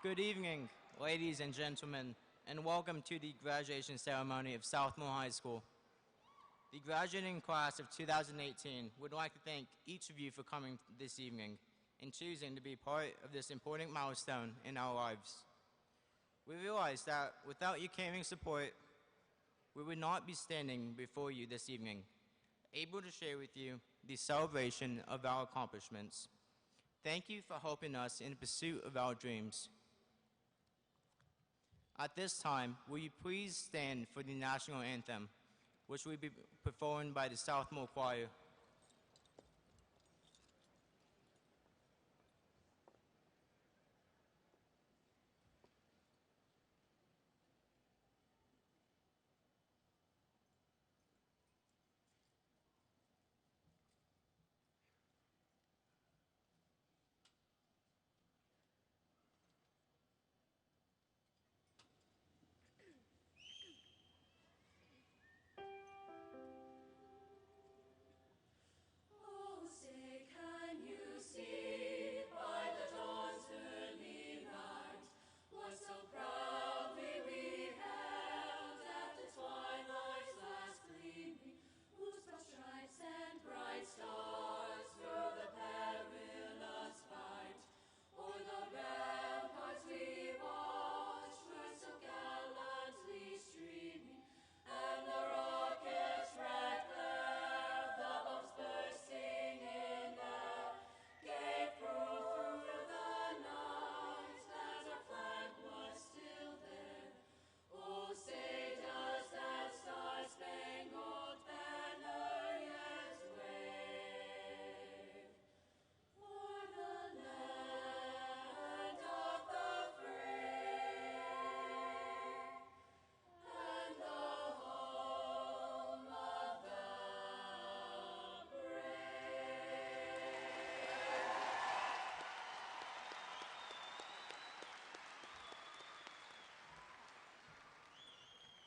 Good evening, ladies and gentlemen, and welcome to the graduation ceremony of Southmoore High School. The graduating class of 2018 would like to thank each of you for coming this evening and choosing to be part of this important milestone in our lives. We realize that without your caring support, we would not be standing before you this evening, able to share with you the celebration of our accomplishments. Thank you for helping us in the pursuit of our dreams. At this time, will you please stand for the national anthem, which will be performed by the Southmoore Choir.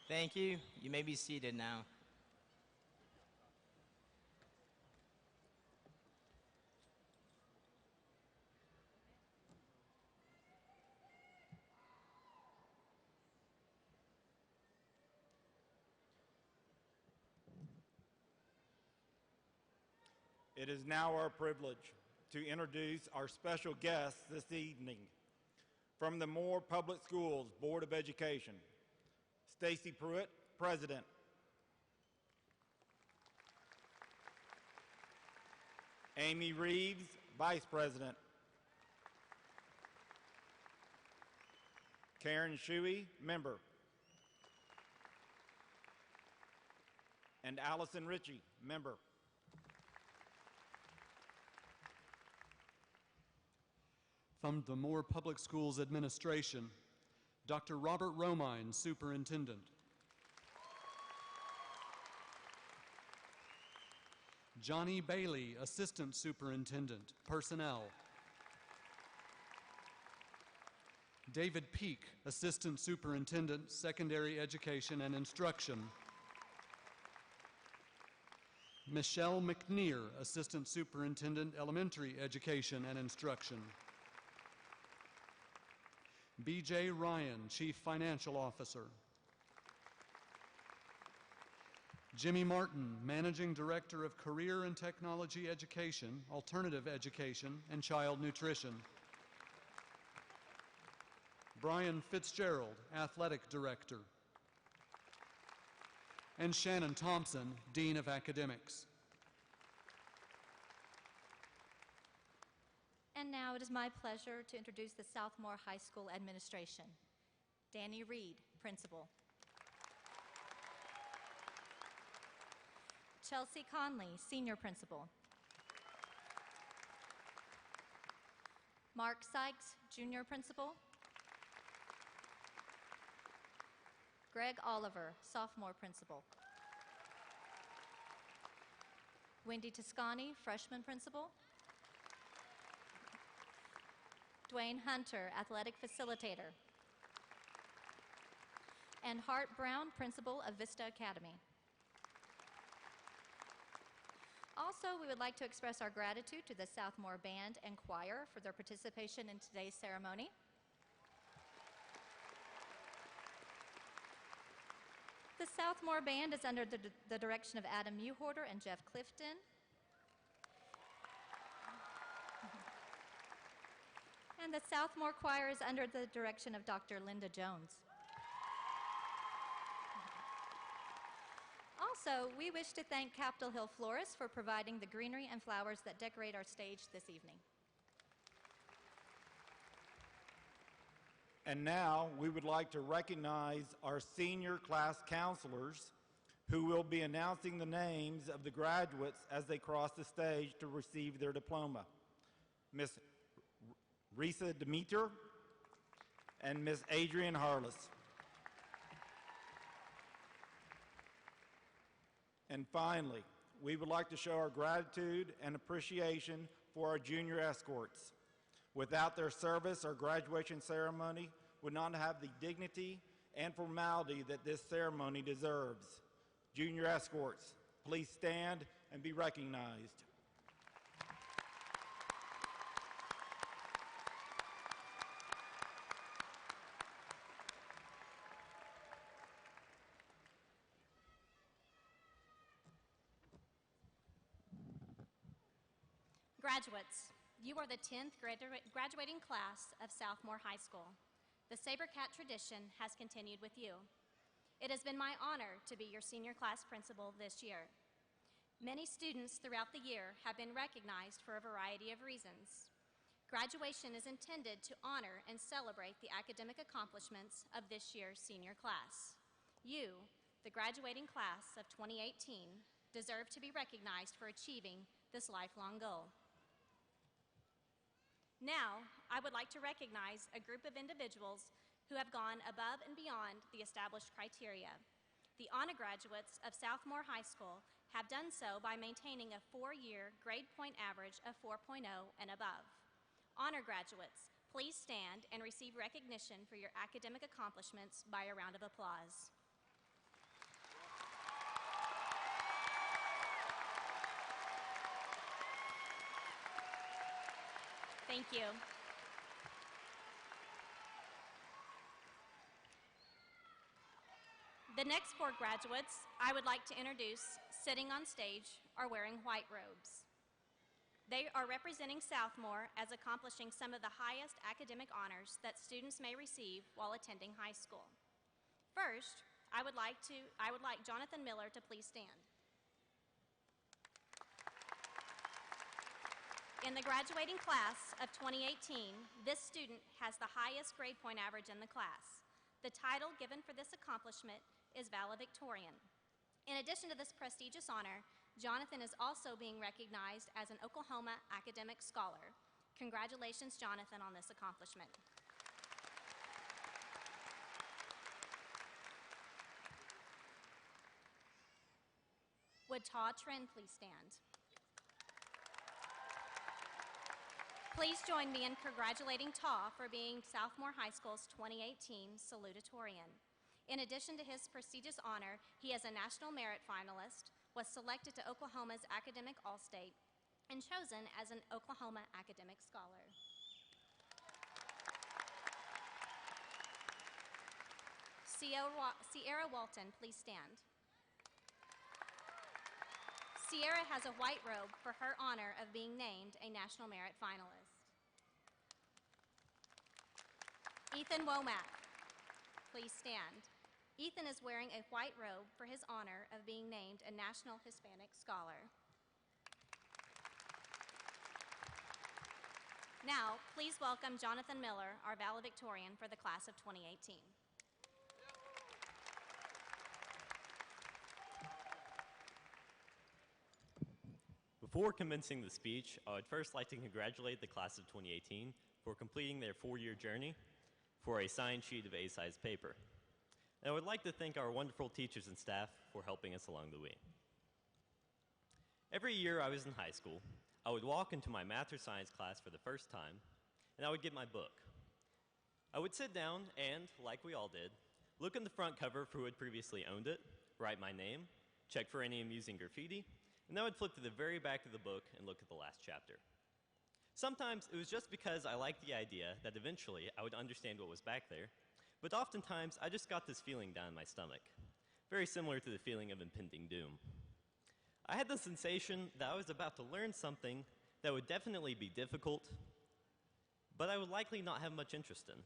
Thank you. You may be seated now. It is now our privilege to introduce our special guests this evening. From the Moore Public Schools Board of Education, Stacy Pruitt, President. Amy Reeves, Vice President. Karen Shuey, Member. And Allison Ritchie, Member. From the Moore Public Schools Administration, Dr. Robert Romine, Superintendent. Johnny Bailey, Assistant Superintendent, Personnel. David Peak, Assistant Superintendent, Secondary Education and Instruction. Michelle McNear, Assistant Superintendent, Elementary Education and Instruction. B.J. Ryan, Chief Financial Officer. Jimmy Martin, Managing Director of Career and Technology Education, Alternative Education, and Child Nutrition. Brian Fitzgerald, Athletic Director. And Shannon Thompson, Dean of Academics. And now it is my pleasure to introduce the Southmoore High School Administration. Danny Reed, Principal. Chelsea Conley, Senior Principal. Mark Sykes, Junior Principal. Greg Oliver, Sophomore Principal. Wendy Toscani, Freshman Principal. Dwayne Hunter, Athletic Facilitator. And Hart Brown, Principal of Vista Academy. Also, we would like to express our gratitude to the Southmoore Band and Choir for their participation in today's ceremony. The Southmoore Band is under the direction of Adam Mewhorter and Jeff Clifton. And the Southmoore Choir is under the direction of Dr. Linda Jones. Also, we wish to thank Capitol Hill Florists for providing the greenery and flowers that decorate our stage this evening. And now we would like to recognize our senior class counselors who will be announcing the names of the graduates as they cross the stage to receive their diploma. Miss Risa Demeter and Miss Adrian Harless. And finally, we would like to show our gratitude and appreciation for our junior escorts. Without their service, our graduation ceremony would not have the dignity and formality that this ceremony deserves. Junior escorts, please stand and be recognized. Graduates, you are the 10th graduating class of Southmoore High School. The SaberCat tradition has continued with you. It has been my honor to be your senior class principal this year. Many students throughout the year have been recognized for a variety of reasons. Graduation is intended to honor and celebrate the academic accomplishments of this year's senior class. You, the graduating class of 2018, deserve to be recognized for achieving this lifelong goal. Now, I would like to recognize a group of individuals who have gone above and beyond the established criteria. The honor graduates of Southmoore High School have done so by maintaining a 4-year grade point average of 4.0 and above. Honor graduates, please stand and receive recognition for your academic accomplishments by a round of applause. Thank you. The next 4 graduates I would like to introduce, sitting on stage, are wearing white robes. They are representing Southmoore as accomplishing some of the highest academic honors that students may receive while attending high school. First, I would like Jonathan Miller to please stand. In the graduating class of 2018, this student has the highest grade point average in the class. The title given for this accomplishment is Valedictorian. In addition to this prestigious honor, Jonathan is also being recognized as an Oklahoma Academic Scholar. Congratulations, Jonathan, on this accomplishment. Would Todd Trent please stand? Please join me in congratulating Ta for being Southmoore High School's 2018 Salutatorian. In addition to his prestigious honor, he is a National Merit Finalist, was selected to Oklahoma's Academic All-State, and chosen as an Oklahoma Academic Scholar. Sierra Walton, please stand. Sierra has a white robe for her honor of being named a National Merit Finalist. Ethan Womack, please stand. Ethan is wearing a white robe for his honor of being named a National Hispanic Scholar. Now, please welcome Jonathan Miller, our valedictorian for the class of 2018. Before commencing the speech, I would first like to congratulate the class of 2018 for completing their 4-year journey for a signed sheet of A-size paper. And I would like to thank our wonderful teachers and staff for helping us along the way. Every year I was in high school, I would walk into my math or science class for the first time, and I would get my book. I would sit down and, like we all did, look in the front cover for who had previously owned it, write my name, check for any amusing graffiti, and then I would flip to the very back of the book and look at the last chapter. Sometimes it was just because I liked the idea that eventually I would understand what was back there, but oftentimes I just got this feeling down in my stomach. very similar to the feeling of impending doom. I had the sensation that I was about to learn something that would definitely be difficult, but I would likely not have much interest in.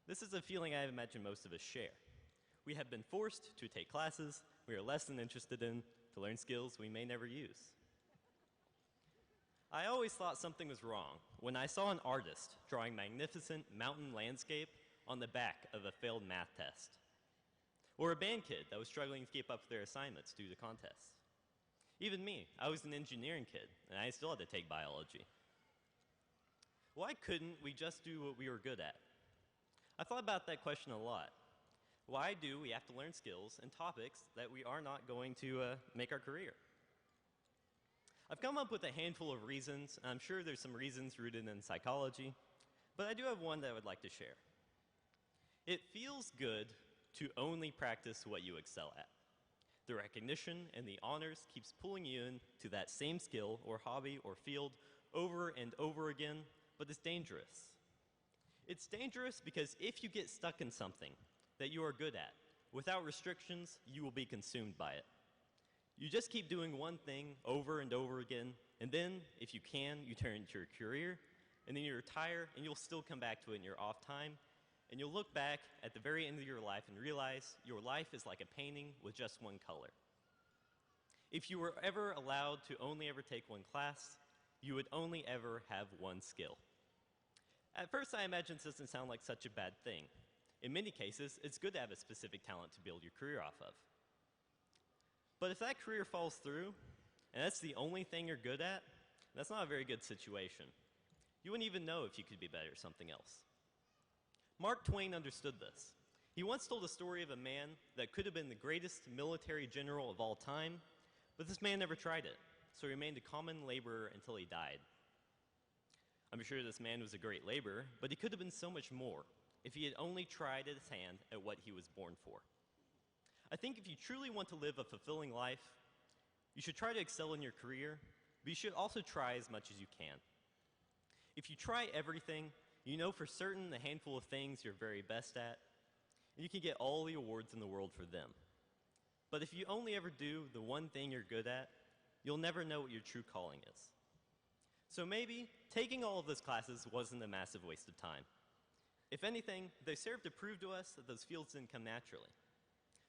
This is a feeling I imagine most of us share. We have been forced to take classes we are less than interested in to learn skills we may never use. I always thought something was wrong when I saw an artist drawing magnificent mountain landscape on the back of a failed math test, or a band kid that was struggling to keep up with their assignments due to contests. Even me, I was an engineering kid, and I still had to take biology. Why couldn't we just do what we were good at? I thought about that question a lot. Why do we have to learn skills and topics that we are not going to make our career? I've come up with a handful of reasons, and I'm sure there's some reasons rooted in psychology, but I do have one that I would like to share. It feels good to only practice what you excel at. The recognition and the honors keeps pulling you into that same skill or hobby or field over and over again, but it's dangerous. It's dangerous because if you get stuck in something that you are good at, without restrictions, you will be consumed by it. You just keep doing one thing over and over again, and then, if you can, you turn it into your career, and then you retire, and you'll still come back to it in your off time, and you'll look back at the very end of your life and realize your life is like a painting with just one color. If you were ever allowed to only ever take one class, you would only ever have one skill. At first, I imagine this doesn't sound like such a bad thing. In many cases, it's good to have a specific talent to build your career off of. But if that career falls through, and that's the only thing you're good at, that's not a very good situation. You wouldn't even know if you could be better at something else. Mark Twain understood this. He once told a story of a man that could have been the greatest military general of all time, but this man never tried it, so he remained a common laborer until he died. I'm sure this man was a great laborer, but he could have been so much more if he had only tried his hand at what he was born for. I think if you truly want to live a fulfilling life, you should try to excel in your career, but you should also try as much as you can. If you try everything, you know for certain the handful of things you're very best at, and you can get all the awards in the world for them. But if you only ever do the one thing you're good at, you'll never know what your true calling is. So maybe taking all of those classes wasn't a massive waste of time. If anything, they served to prove to us that those fields didn't come naturally.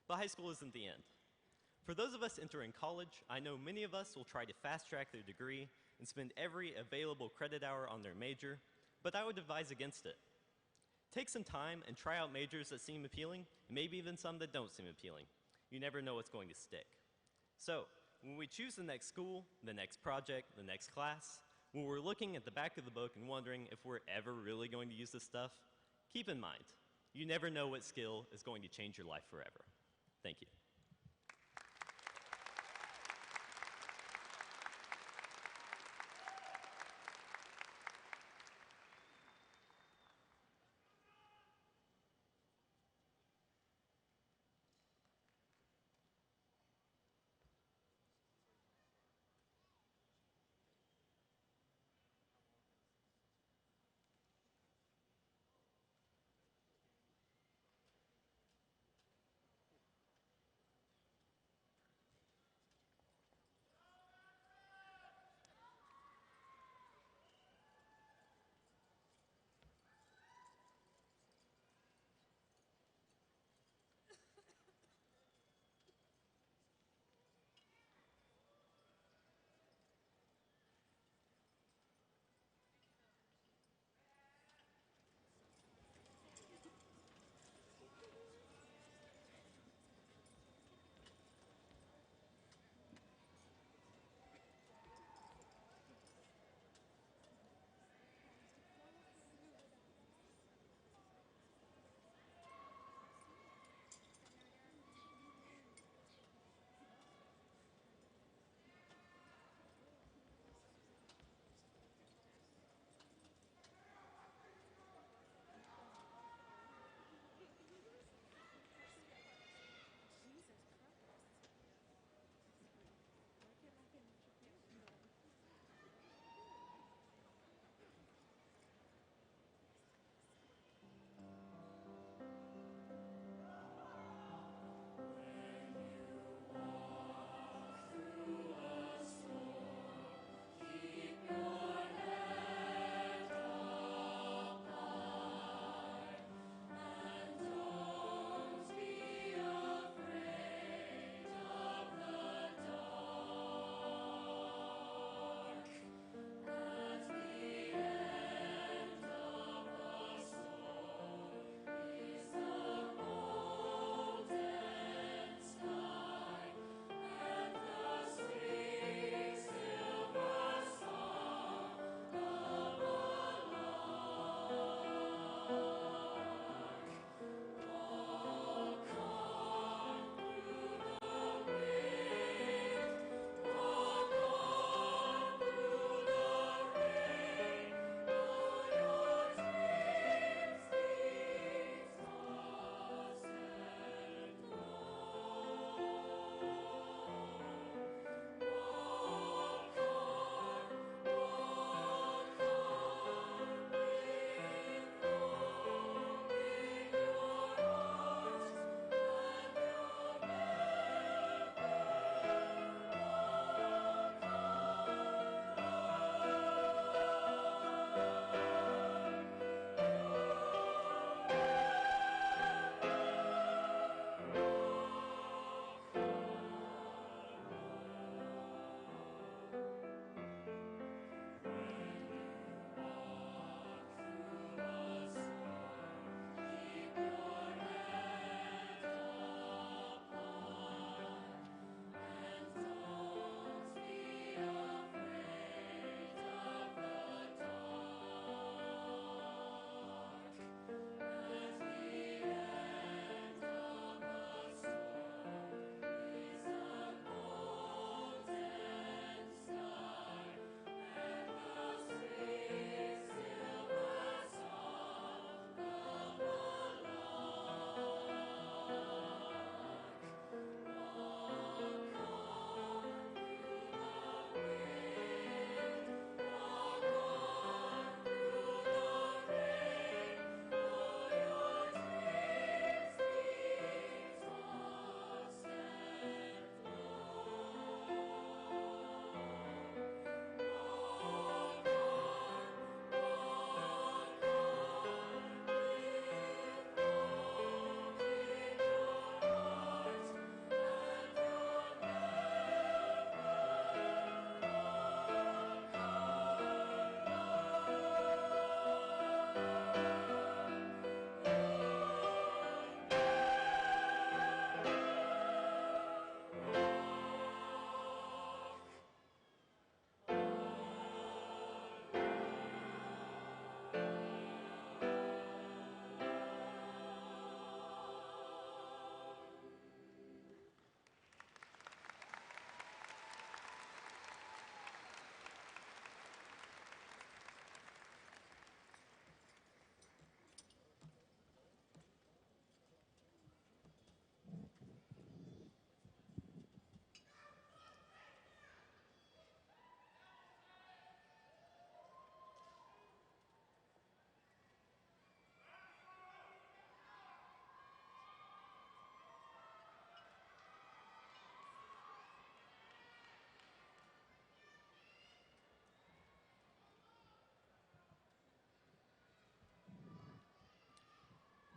But high school isn't the end. For those of us entering college, I know many of us will try to fast-track their degree and spend every available credit hour on their major, but I would advise against it. Take some time and try out majors that seem appealing, and maybe even some that don't seem appealing. You never know what's going to stick. So, when we choose the next school, the next project, the next class, when we're looking at the back of the book and wondering if we're ever really going to use this stuff, keep in mind, you never know what skill is going to change your life forever. Thank you.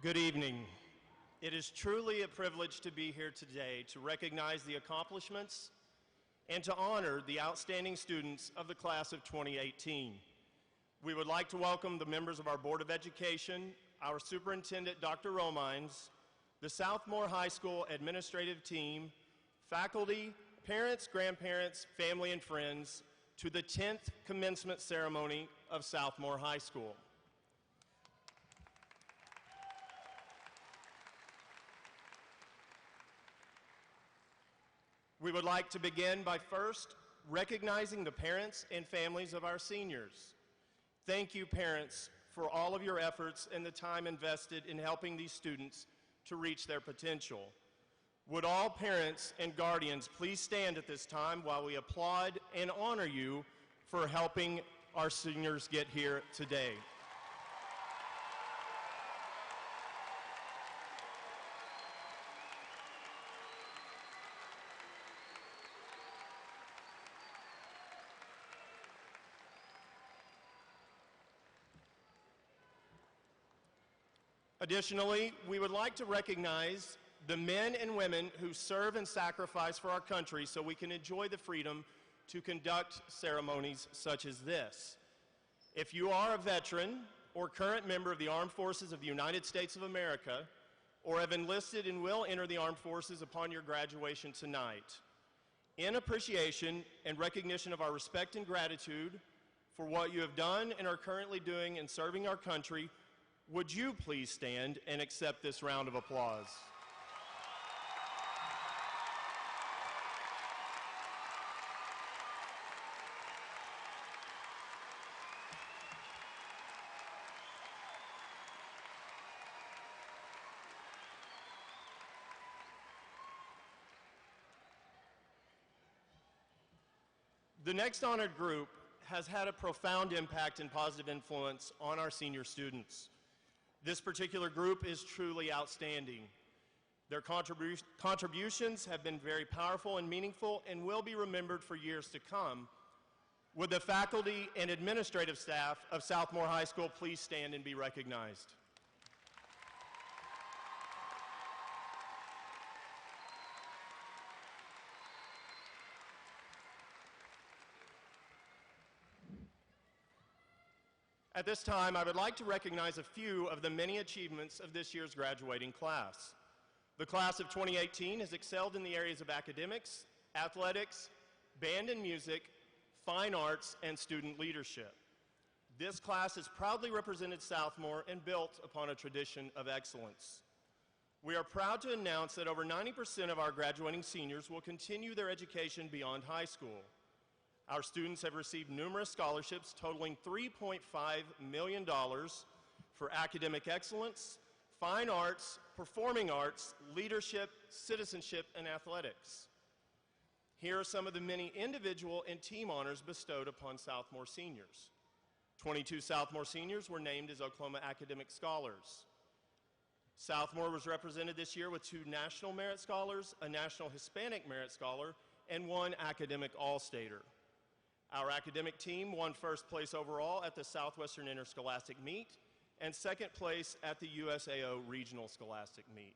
Good evening. It is truly a privilege to be here today to recognize the accomplishments and to honor the outstanding students of the class of 2018. We would like to welcome the members of our Board of Education, our Superintendent, Dr. Romines, the Southmoore High School administrative team, faculty, parents, grandparents, family, and friends to the 10th commencement ceremony of Southmoore High School. We would like to begin by first recognizing the parents and families of our seniors. Thank you, parents, for all of your efforts and the time invested in helping these students to reach their potential. Would all parents and guardians please stand at this time while we applaud and honor you for helping our seniors get here today. Additionally, we would like to recognize the men and women who serve and sacrifice for our country so we can enjoy the freedom to conduct ceremonies such as this. If you are a veteran or current member of the Armed Forces of the United States of America, or have enlisted and will enter the Armed Forces upon your graduation tonight, in appreciation and recognition of our respect and gratitude for what you have done and are currently doing in serving our country, would you please stand and accept this round of applause? The next honored group has had a profound impact and positive influence on our senior students. This particular group is truly outstanding. Their contributions have been very powerful and meaningful and will be remembered for years to come. Would the faculty and administrative staff of Southmoore High School please stand and be recognized? At this time, I would like to recognize a few of the many achievements of this year's graduating class. The class of 2018 has excelled in the areas of academics, athletics, band and music, fine arts, and student leadership. This class has proudly represented Southmoore and built upon a tradition of excellence. We are proud to announce that over 90% of our graduating seniors will continue their education beyond high school. Our students have received numerous scholarships totaling $3.5 million for academic excellence, fine arts, performing arts, leadership, citizenship, and athletics. Here are some of the many individual and team honors bestowed upon Southmoore seniors. 22 Southmoore seniors were named as Oklahoma Academic Scholars. Southmoore was represented this year with 2 National Merit Scholars, a National Hispanic Merit Scholar, and 1 Academic All-Stater. Our academic team won first place overall at the Southwestern Interscholastic Meet and second place at the USAO Regional Scholastic Meet.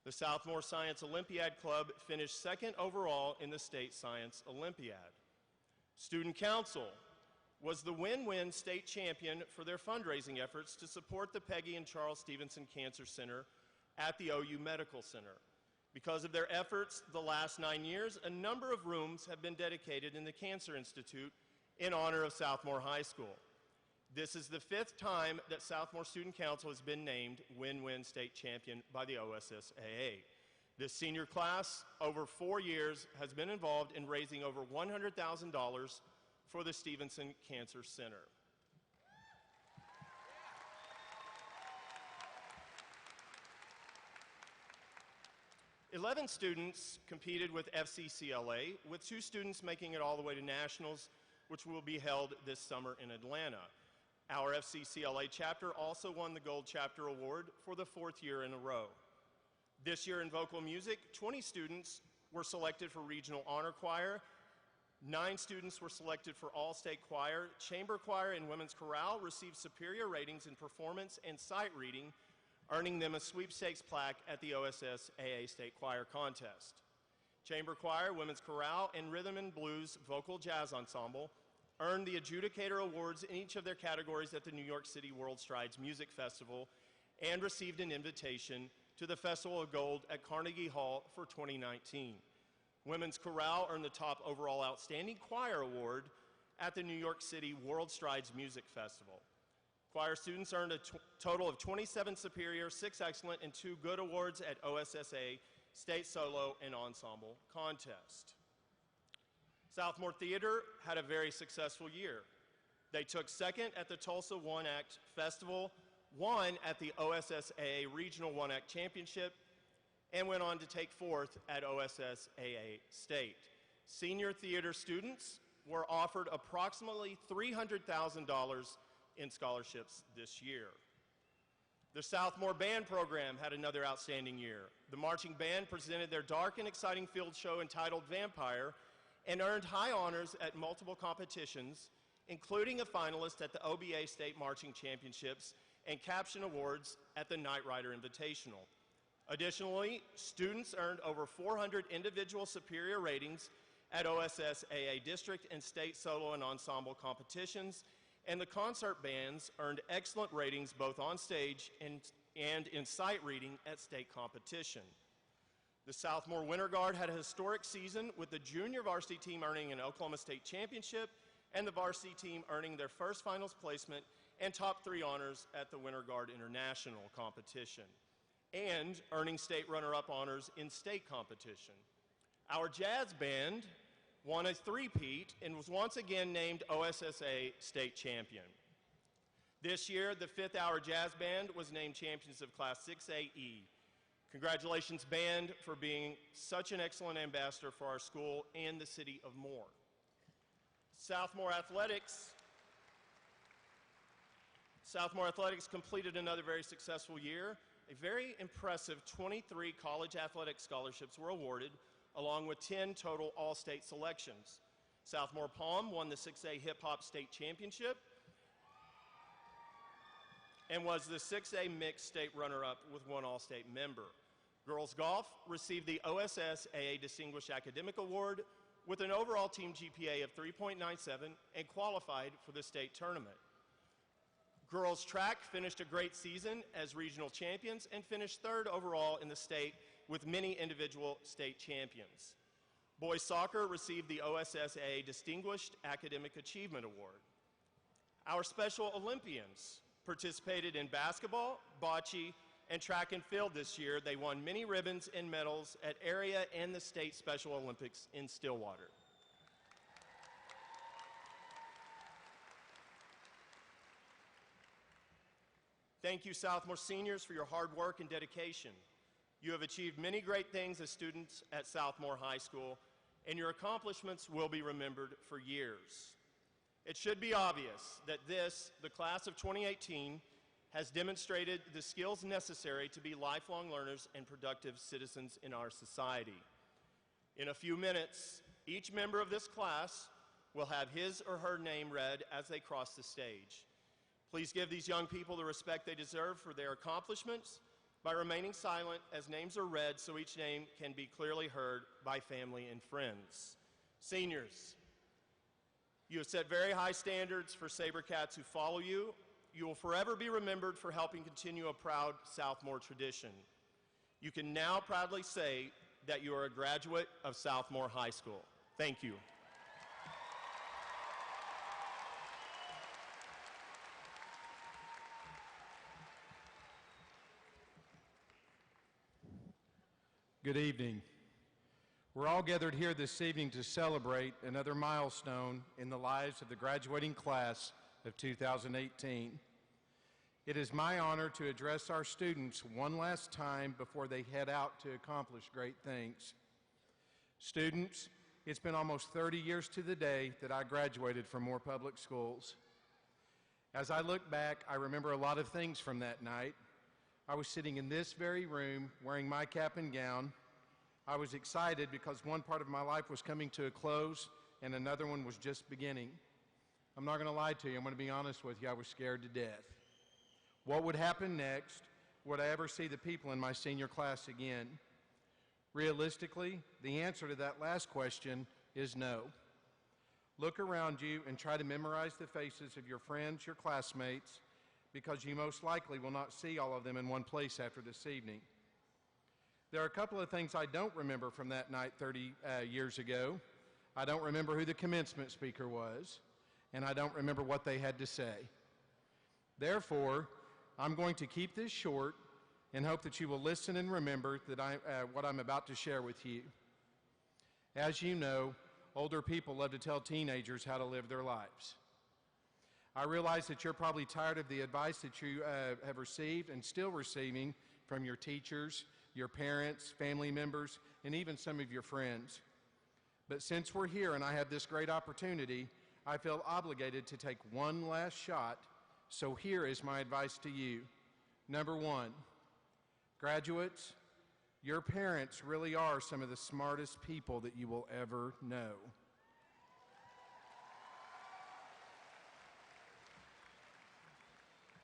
The Southmoore Science Olympiad Club finished second overall in the State Science Olympiad. Student Council was the win-win state champion for their fundraising efforts to support the Peggy and Charles Stevenson Cancer Center at the OU Medical Center. Because of their efforts the last 9 years, a number of rooms have been dedicated in the Cancer Institute in honor of Southmoore High School. This is the 5th time that Southmoore Student Council has been named Win-Win State Champion by the OSSAA. This senior class, over 4 years, has been involved in raising over $100,000 for the Stevenson Cancer Center. Eleven students competed with FCCLA, with 2 students making it all the way to nationals, which will be held this summer in Atlanta. Our FCCLA chapter also won the Gold Chapter Award for the 4th year in a row. This year in vocal music, 20 students were selected for Regional Honor Choir, 9 students were selected for All-State Choir, Chamber Choir, and Women's Chorale received superior ratings in performance and sight reading, earning them a sweepstakes plaque at the OSSAA State Choir Contest. Chamber Choir, Women's Chorale, and Rhythm and Blues Vocal Jazz Ensemble earned the Adjudicator Awards in each of their categories at the New York City World Strides Music Festival and received an invitation to the Festival of Gold at Carnegie Hall for 2019. Women's Chorale earned the top overall Outstanding Choir Award at the New York City World Strides Music Festival. Choir students earned a total of 27 Superior, 6 Excellent, and 2 Good awards at OSSA State Solo and Ensemble Contest. Southmoore Theater had a very successful year. They took second at the Tulsa One Act Festival, won at the OSSAA Regional One Act Championship, and went on to take fourth at OSSAA State. Senior theater students were offered approximately $300,000 in scholarships this year. The Southmoore Band Program had another outstanding year. The marching band presented their dark and exciting field show entitled Vampire and earned high honors at multiple competitions, including a finalist at the OBA State Marching Championships and Caption Awards at the Knight Rider Invitational. Additionally, students earned over 400 individual superior ratings at OSSAA district and state solo and ensemble competitions, and the concert bands earned excellent ratings both on stage and in sight reading at state competition. The Southmoore Winter Guard had a historic season with the junior varsity team earning an Oklahoma State championship and the varsity team earning their first finals placement and top 3 honors at the Winter Guard International competition, and earning state runner-up honors in state competition. Our jazz band won a three-peat and was once again named OSSA State Champion. This year, the 5th Hour Jazz Band was named champions of Class 6AE. Congratulations, band, for being such an excellent ambassador for our school and the city of Moore. Southmoore Athletics completed another very successful year. A very impressive 23 college athletic scholarships were awarded, along with 10 total all-state selections. Southmoore Palm won the 6A Hip Hop State Championship and was the 6A Mixed State runner-up with 1 all-state member. Girls Golf received the OSSAA Distinguished Academic Award with an overall team GPA of 3.97 and qualified for the state tournament. Girls Track finished a great season as regional champions and finished 3rd overall in the state with many individual state champions. Boys Soccer received the OSSAA Distinguished Academic Achievement Award. Our Special Olympians participated in basketball, bocce, and track and field this year. They won many ribbons and medals at area and the state Special Olympics in Stillwater. Thank you, Southmoore seniors, for your hard work and dedication. You have achieved many great things as students at Southmoore High School, and your accomplishments will be remembered for years. It should be obvious that this, the class of 2018, has demonstrated the skills necessary to be lifelong learners and productive citizens in our society. In a few minutes, each member of this class will have his or her name read as they cross the stage. Please give these young people the respect they deserve for their accomplishments by remaining silent as names are read so each name can be clearly heard by family and friends. Seniors, you have set very high standards for Sabercats who follow you. You will forever be remembered for helping continue a proud Southmoore tradition. You can now proudly say that you are a graduate of Southmoore High School. Thank you. Good evening. We're all gathered here this evening to celebrate another milestone in the lives of the graduating class of 2018. It is my honor to address our students one last time before they head out to accomplish great things. Students, it's been almost 30 years to the day that I graduated from Moore Public Schools. As I look back, I remember a lot of things from that night. I was sitting in this very room wearing my cap and gown. I was excited because one part of my life was coming to a close and another one was just beginning. I'm not going to lie to you. I'm going to be honest with you. I was scared to death. What would happen next? Would I ever see the people in my senior class again? Realistically, the answer to that last question is no. Look around you and try to memorize the faces of your friends, your classmates, because you most likely will not see all of them in one place after this evening. There are a couple of things I don't remember from that night 30 years ago. I don't remember who the commencement speaker was, and I don't remember what they had to say. Therefore, I'm going to keep this short and hope that you will listen and remember that what I'm about to share with you. As you know, older people love to tell teenagers how to live their lives. I realize that you're probably tired of the advice that you have received and still receiving from your teachers, your parents, family members, and even some of your friends. But since we're here and I have this great opportunity, I feel obligated to take one last shot, so here is my advice to you. Number one, graduates, your parents really are some of the smartest people that you will ever know.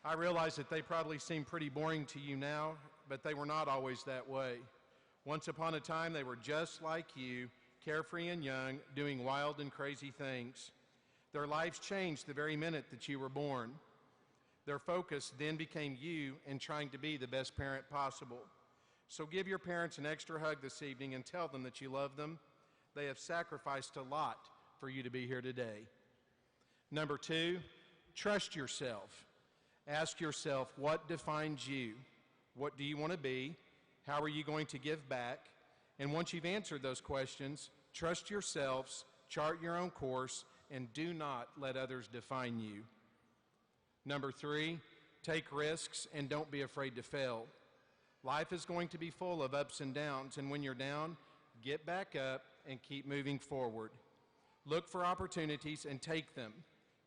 I realize that they probably seem pretty boring to you now, but they were not always that way. Once upon a time, they were just like you, carefree and young, doing wild and crazy things. Their lives changed the very minute that you were born. Their focus then became you and trying to be the best parent possible. So give your parents an extra hug this evening and tell them that you love them. They have sacrificed a lot for you to be here today. Number two, trust yourself. Ask yourself, what defines you? What do you want to be? How are you going to give back? And once you've answered those questions, trust yourselves, chart your own course, and do not let others define you. Number three, take risks and don't be afraid to fail. Life is going to be full of ups and downs, and when you're down, get back up and keep moving forward. Look for opportunities and take them.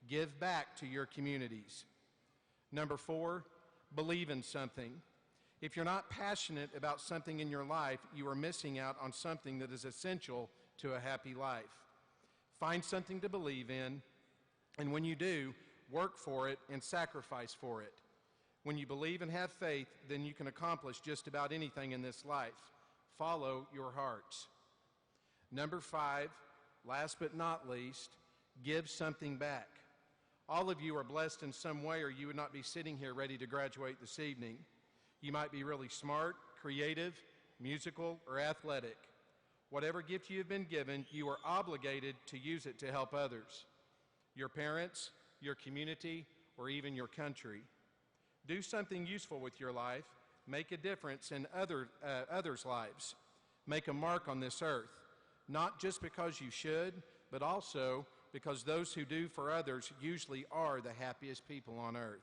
Give back to your communities. Number four, believe in something. If you're not passionate about something in your life, you are missing out on something that is essential to a happy life. Find something to believe in, and when you do, work for it and sacrifice for it. When you believe and have faith, then you can accomplish just about anything in this life. Follow your hearts. Number five, last but not least, give something back. All of you are blessed in some way, or you would not be sitting here ready to graduate this evening. You might be really smart, creative, musical, or athletic. Whatever gift you have been given, you are obligated to use it to help others, your parents, your community, or even your country. Do something useful with your life. Make a difference in others' lives. Make a mark on this earth, not just because you should, but also because those who do for others usually are the happiest people on earth.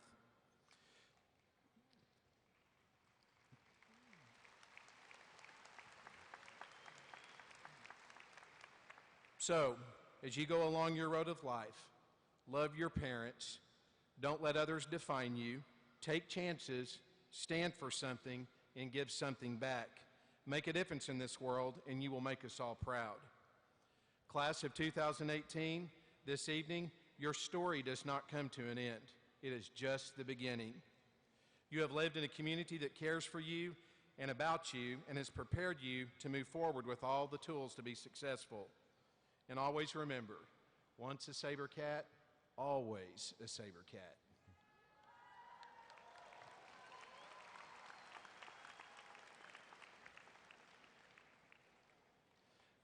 So, as you go along your road of life, love your parents, don't let others define you, take chances, stand for something, and give something back. Make a difference in this world, and you will make us all proud. Class of 2018, this evening, your story does not come to an end. It is just the beginning. You have lived in a community that cares for you and about you and has prepared you to move forward with all the tools to be successful. And always remember, once a saber cat, always a saber cat.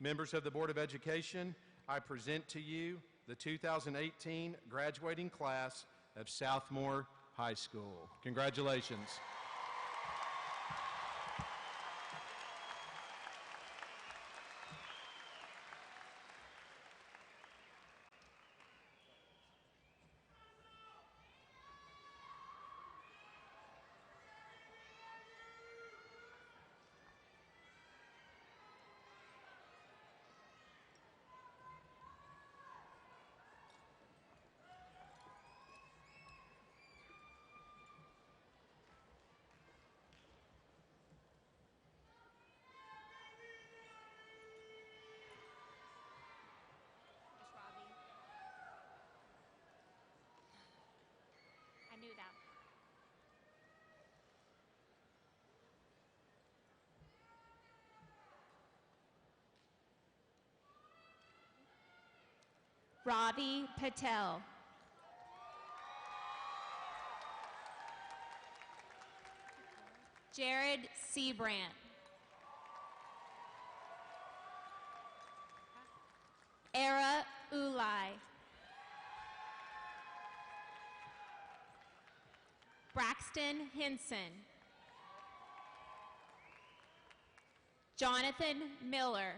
Members of the Board of Education, I present to you the 2018 graduating class of Southmoore High School. Congratulations. Ravi Patel. Jared Seabrandt. Era Ulai. Braxton Henson. Jonathan Miller.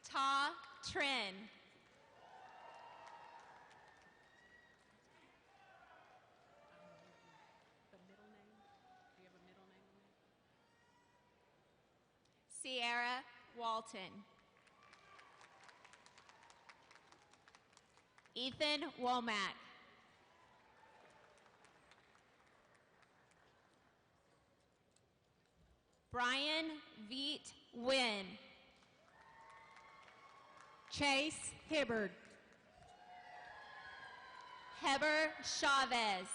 Ta Trin. Sierra Walton. Ethan Womack. Brian Veet Wynn. Chase Hibbard. Heber Chavez.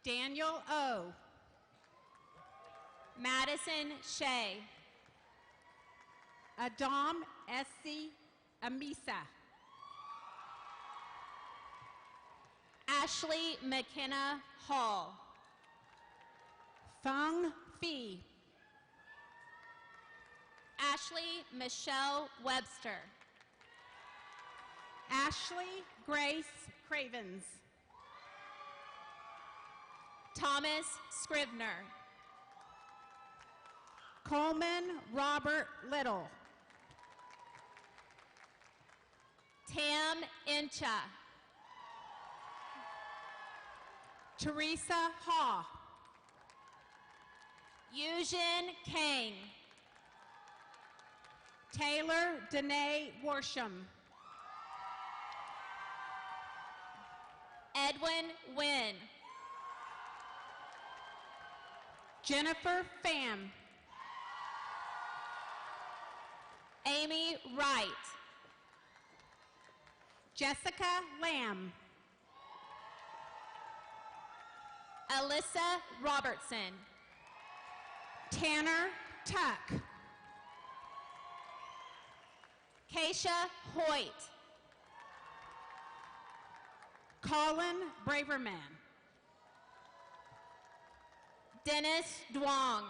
Daniel O. Madison Shea. Adam Essie Amisa. Ashley McKenna Hall. Feng Fee. Ashley Michelle Webster. Ashley Grace Cravens. Thomas Scrivener. Coleman Robert Little. Tam Incha. Teresa Haw. Yujin Kang. Taylor Danae Worsham. Edwin Wynn. Jennifer Pham. Amy Wright. Jessica Lamb. Alyssa Robertson. Tanner Tuck. Keisha Hoyt. Colin Braverman. Dennis Duong.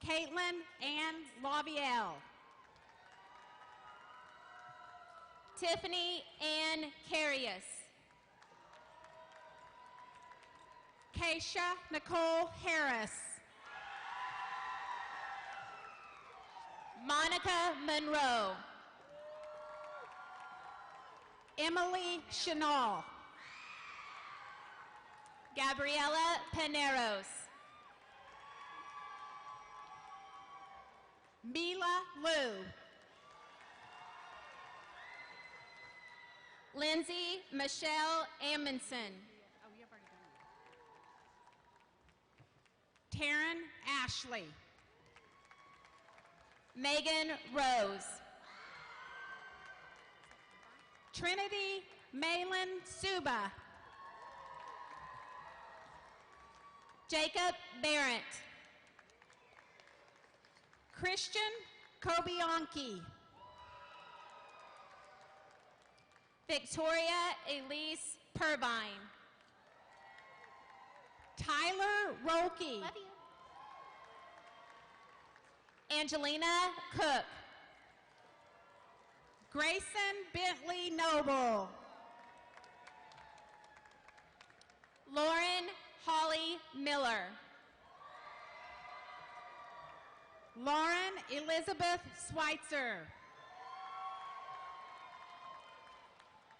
Caitlin Ann Lavielle. Tiffany Ann Carius. Keisha Nicole Harris. Monica Monroe. Emily Chenal. Gabriela Paneros. Mila Liu. Lindsay Michelle Amundsen. Taryn Ashley. Megan Rose. Trinity Malin Suba. Jacob Barrett. Christian Kobianki. Victoria Elise Purvine. Tyler Roki. Love you. Angelina Cook. Grayson Bentley Noble. Lauren Holly Miller. Lauren Elizabeth Schweitzer.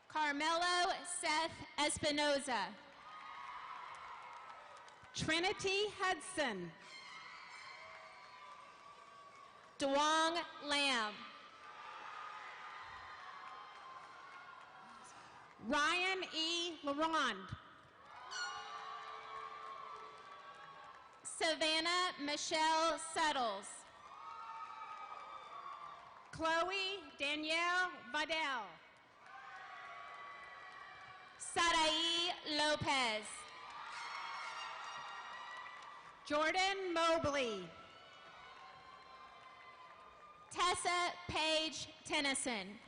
Carmelo Seth Espinoza. Trinity Hudson. Duong Lam. Ryan E. Laronde. Savannah Michelle Settles. Chloe Danielle Vidal. Sarai Lopez. Jordan Mobley. Vanessa Paige Tennyson.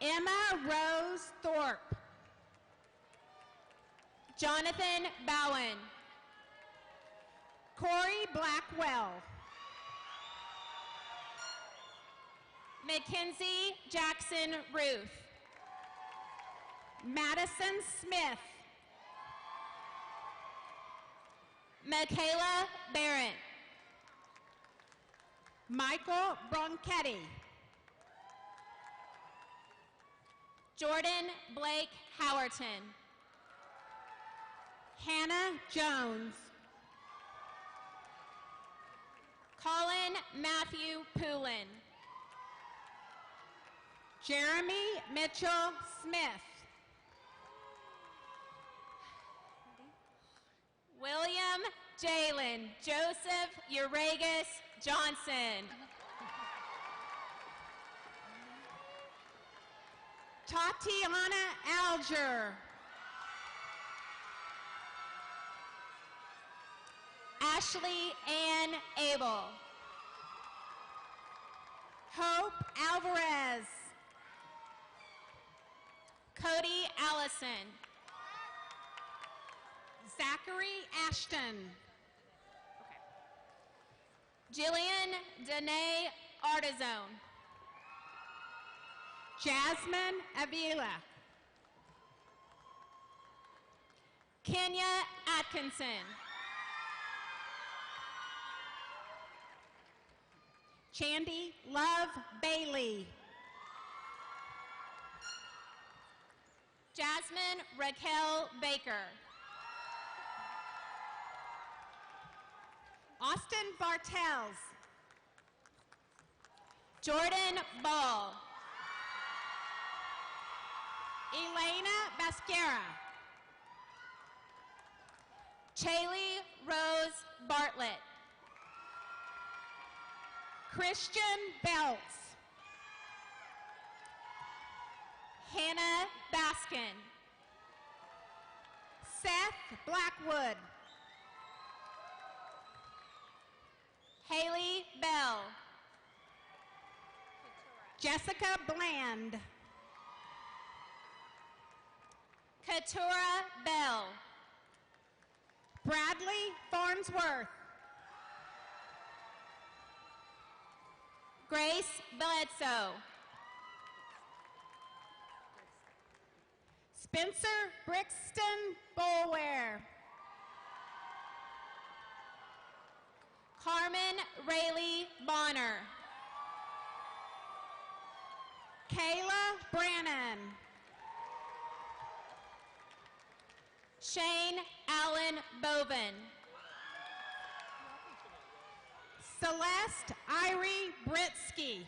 Emma Rose Thorpe. Jonathan Bowen. Corey Blackwell. Mackenzie Jackson Ruth. Madison Smith. Michaela Barrett. Michael Bronchetti. Jordan Blake Howerton. Hannah Jones. Colin Matthew Poulin. Jeremy Mitchell Smith. William Jalen Joseph Uragus Johnson. Tatiana Alger. Ashley Ann Abel. Hope Alvarez. Cody Allison. Zachary Ashton. Jillian Danae Artizone. Jasmine Avila. Kenya Atkinson. Chandy Love Bailey. Jasmine Raquel Baker. Austin Bartels. Jordan Ball. Elena Basquera. Chaley Rose Bartlett. Christian Belts. Hannah Baskin. Seth Blackwood. Haley Bell. Jessica Bland. Katura Bell. Bradley Farnsworth. Grace Bledsoe. Spencer Brixton Boulware. Carmen Rayleigh Bonner. Kayla Brannon. Shane Allen Boven. Celeste Irie Britsky.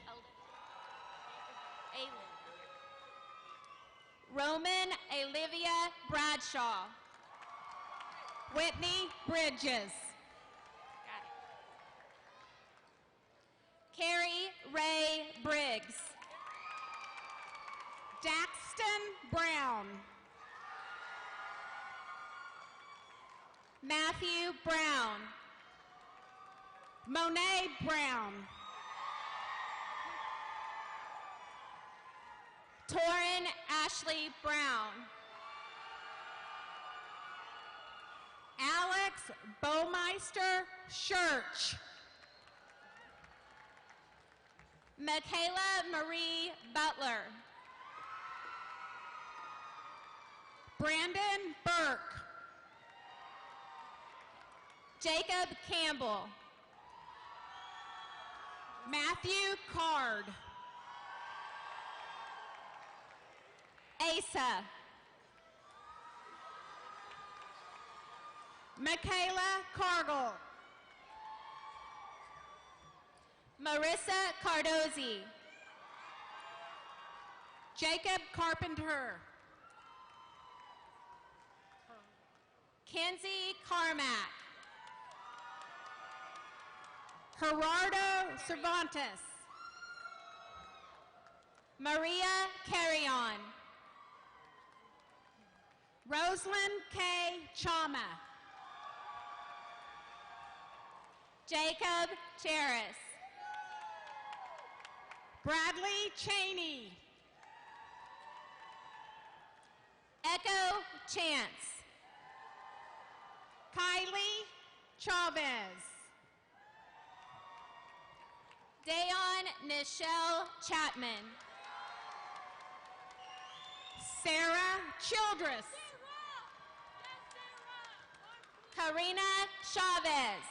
Roman Olivia Bradshaw. Whitney Bridges. Carrie Ray Briggs. Daxton Brown. Matthew Brown. Monet Brown. Torin Ashley Brown. Alex Baumeister Schurch. Michaela Marie Butler. Brandon Burke. Jacob Campbell. Matthew Card. Asa. Michaela Cargill. Marissa Cardozi. Jacob Carpenter. Kenzie Carmack. Gerardo Cervantes. Maria Carrion. Rosalind K. Chama. Jacob Cheris. Bradley Cheney. Echo Chance. Kylie Chavez. Dayon Nichelle Chapman. Sarah Childress. Karina Chavez.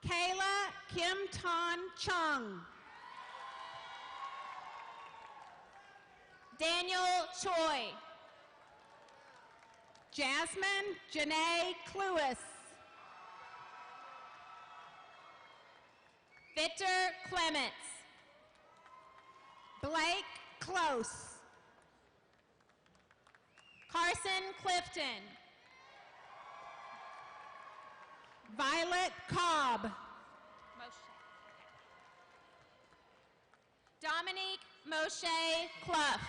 Kayla Kim Ton Chung. Daniel Choi. Jasmine Janae Cluis. Victor Clements. Blake Close. Carson Clifton. Violet Cobb. Dominique Moshe Clough.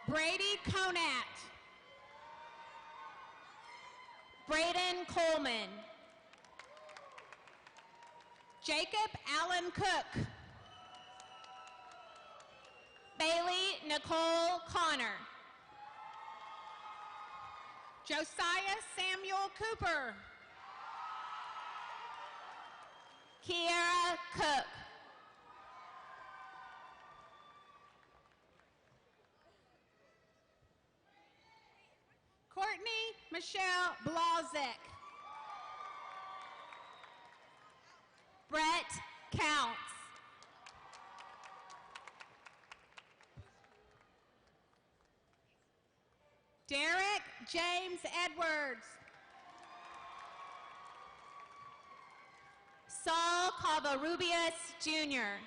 Brady Conat. Braden Coleman. Jacob Allen Cook. Bailey Nicole Connor. Josiah Samuel Cooper. Kiara Cook. Courtney Michelle Blazek. Brett Counts. Derek James Edwards. Saul Covarrubias Jr.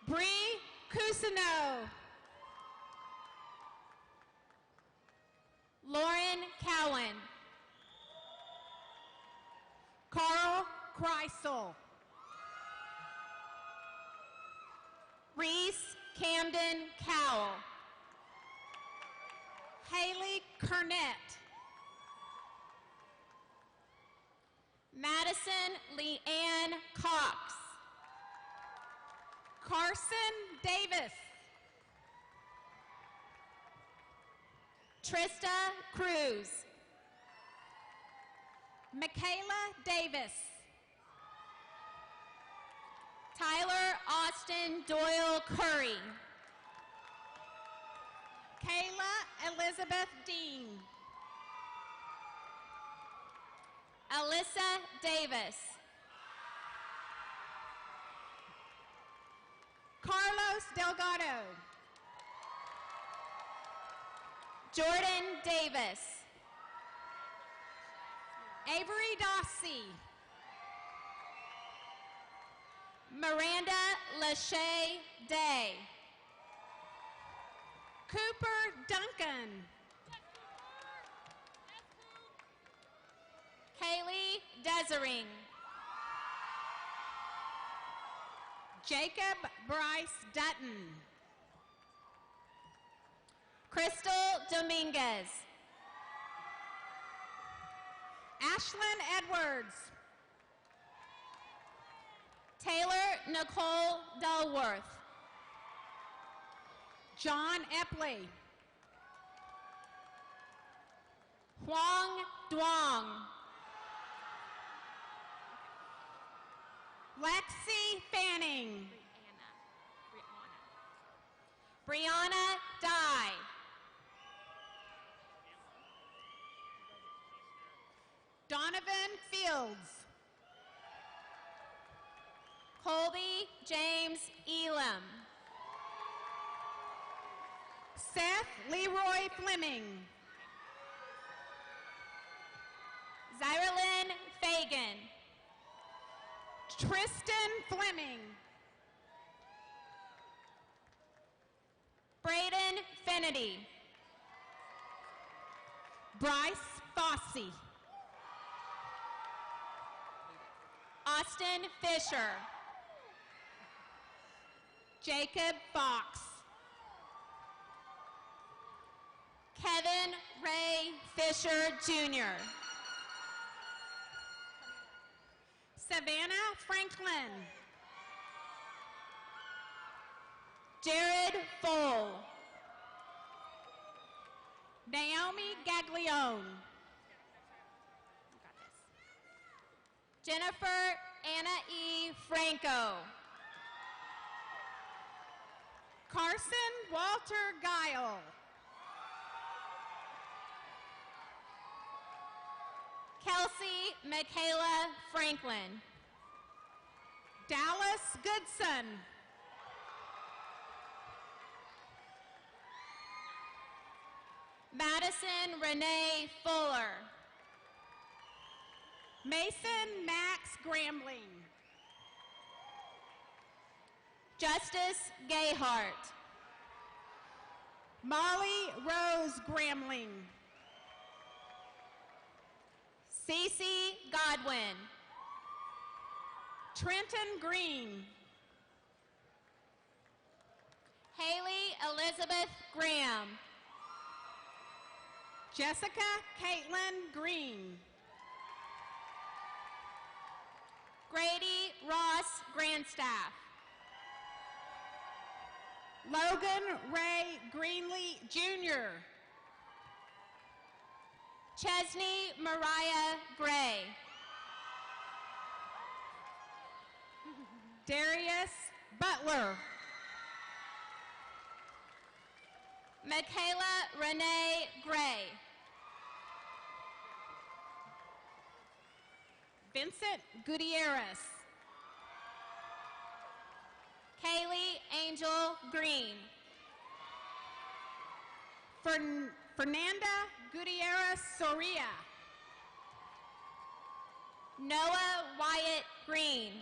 Bree Cousineau. Lauren Cowan. Carl Kreisel. Reese Camden Cowell. Haley Kernett. Madison Leanne Cox. Carson Davis. Trista Cruz. Michaela Davis. Tyler Austin Doyle Curry. Kayla Elizabeth Dean. Alyssa Davis. Carlos Delgado. Jordan Davis. Avery Dossie. Miranda Lachey Day. Cooper Duncan. Kaylee Desering. Jacob Bryce Dutton. Crystal Dominguez. Ashlyn Edwards. Taylor Nicole Delworth. John Epley. Huang Duong. Lexi Fanning. Brianna Dye. Donovan Fields. Colby James Elam. Seth Leroy Fleming. Zyralyn Fagan. Tristan Fleming. Braden Finity. Bryce Fossey. Austin Fisher. Jacob Fox. Kevin Ray Fisher Jr. Savannah Franklin. Jared Foll. Naomi Gaglione. Jennifer Anna E. Franco. Carson Walter Guile. Kelsey Michaela Franklin. Dallas Goodson. Madison Renee Fuller. Mason Max Grambling. Justice Gayhart. Molly Rose Gramling. Cece Godwin. Trenton Green. Haley Elizabeth Graham. Jessica Caitlin Green. Grady Ross Grandstaff. Logan Ray Greenlee Jr. Chesney Mariah Gray. Darius Butler. Michaela Renee Gray. Vincent Gutierrez. Kaylee Angel Green. Fernanda Gutierrez Soria. Noah Wyatt Green.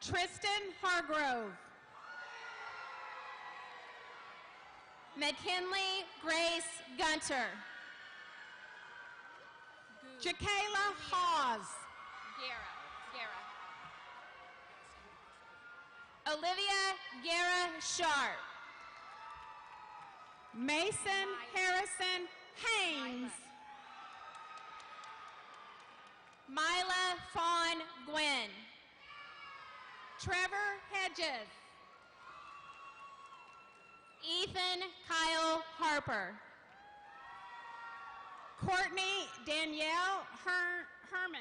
Tristan Hargrove. McKinley Grace Gunter. Jacayla Hawes. Olivia Guerra Sharp. Mason Harrison Haynes. Mila Fawn Gwynn. Trevor Hedges. Ethan Kyle Harper. Courtney Danielle Herman.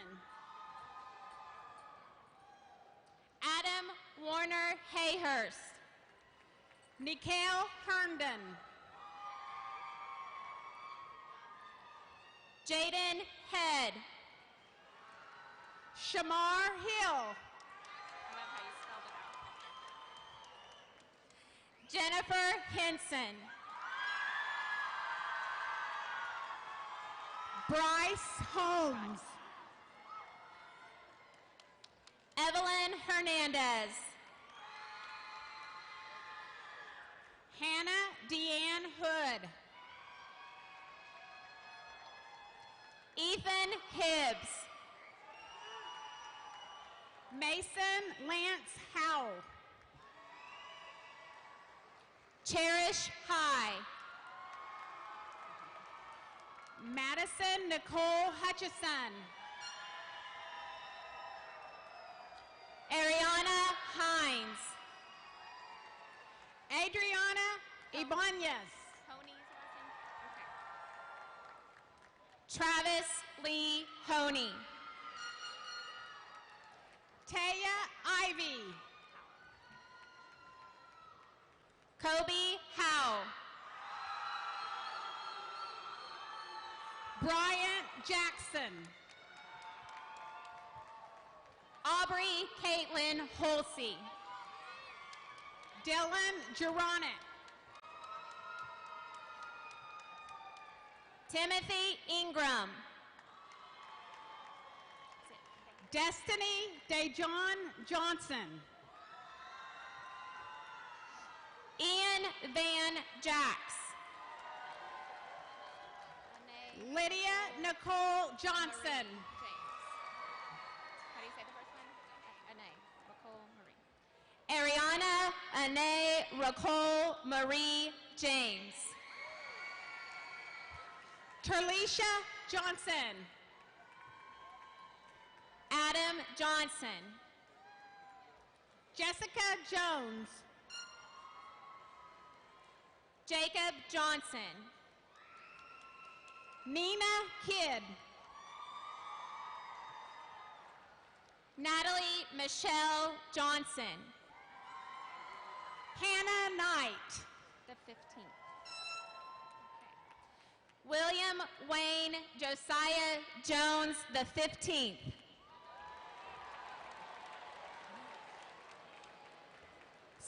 Adam Warner Hayhurst. Nikhil Herndon. Jaden Head. Shamar Hill. Jennifer Henson. Bryce Holmes. Evelyn Hernandez. Hannah Deanne Hood. Ethan Hibbs. Mason Lance Howell. Cherish High. Madison Nicole Hutchison. Ariana Hines. Adriana Ibanez. Travis Lee Honey. Taya Ivy. Kobe Howe. Bryant Jackson. Aubrey Caitlin Holsey. Dylan Geronik. Timothy Ingram. Destiny Dejon Johnson. Ian Van Jacks. Lydia Nicole Johnson. Ariana Anae Racole Marie James. Terlisha Johnson. Adam Johnson. Jessica Jones. Jacob Johnson. Nina Kidd. Natalie Michelle Johnson. Hannah Knight. The 15th. William Wayne Josiah Jones, the 15th.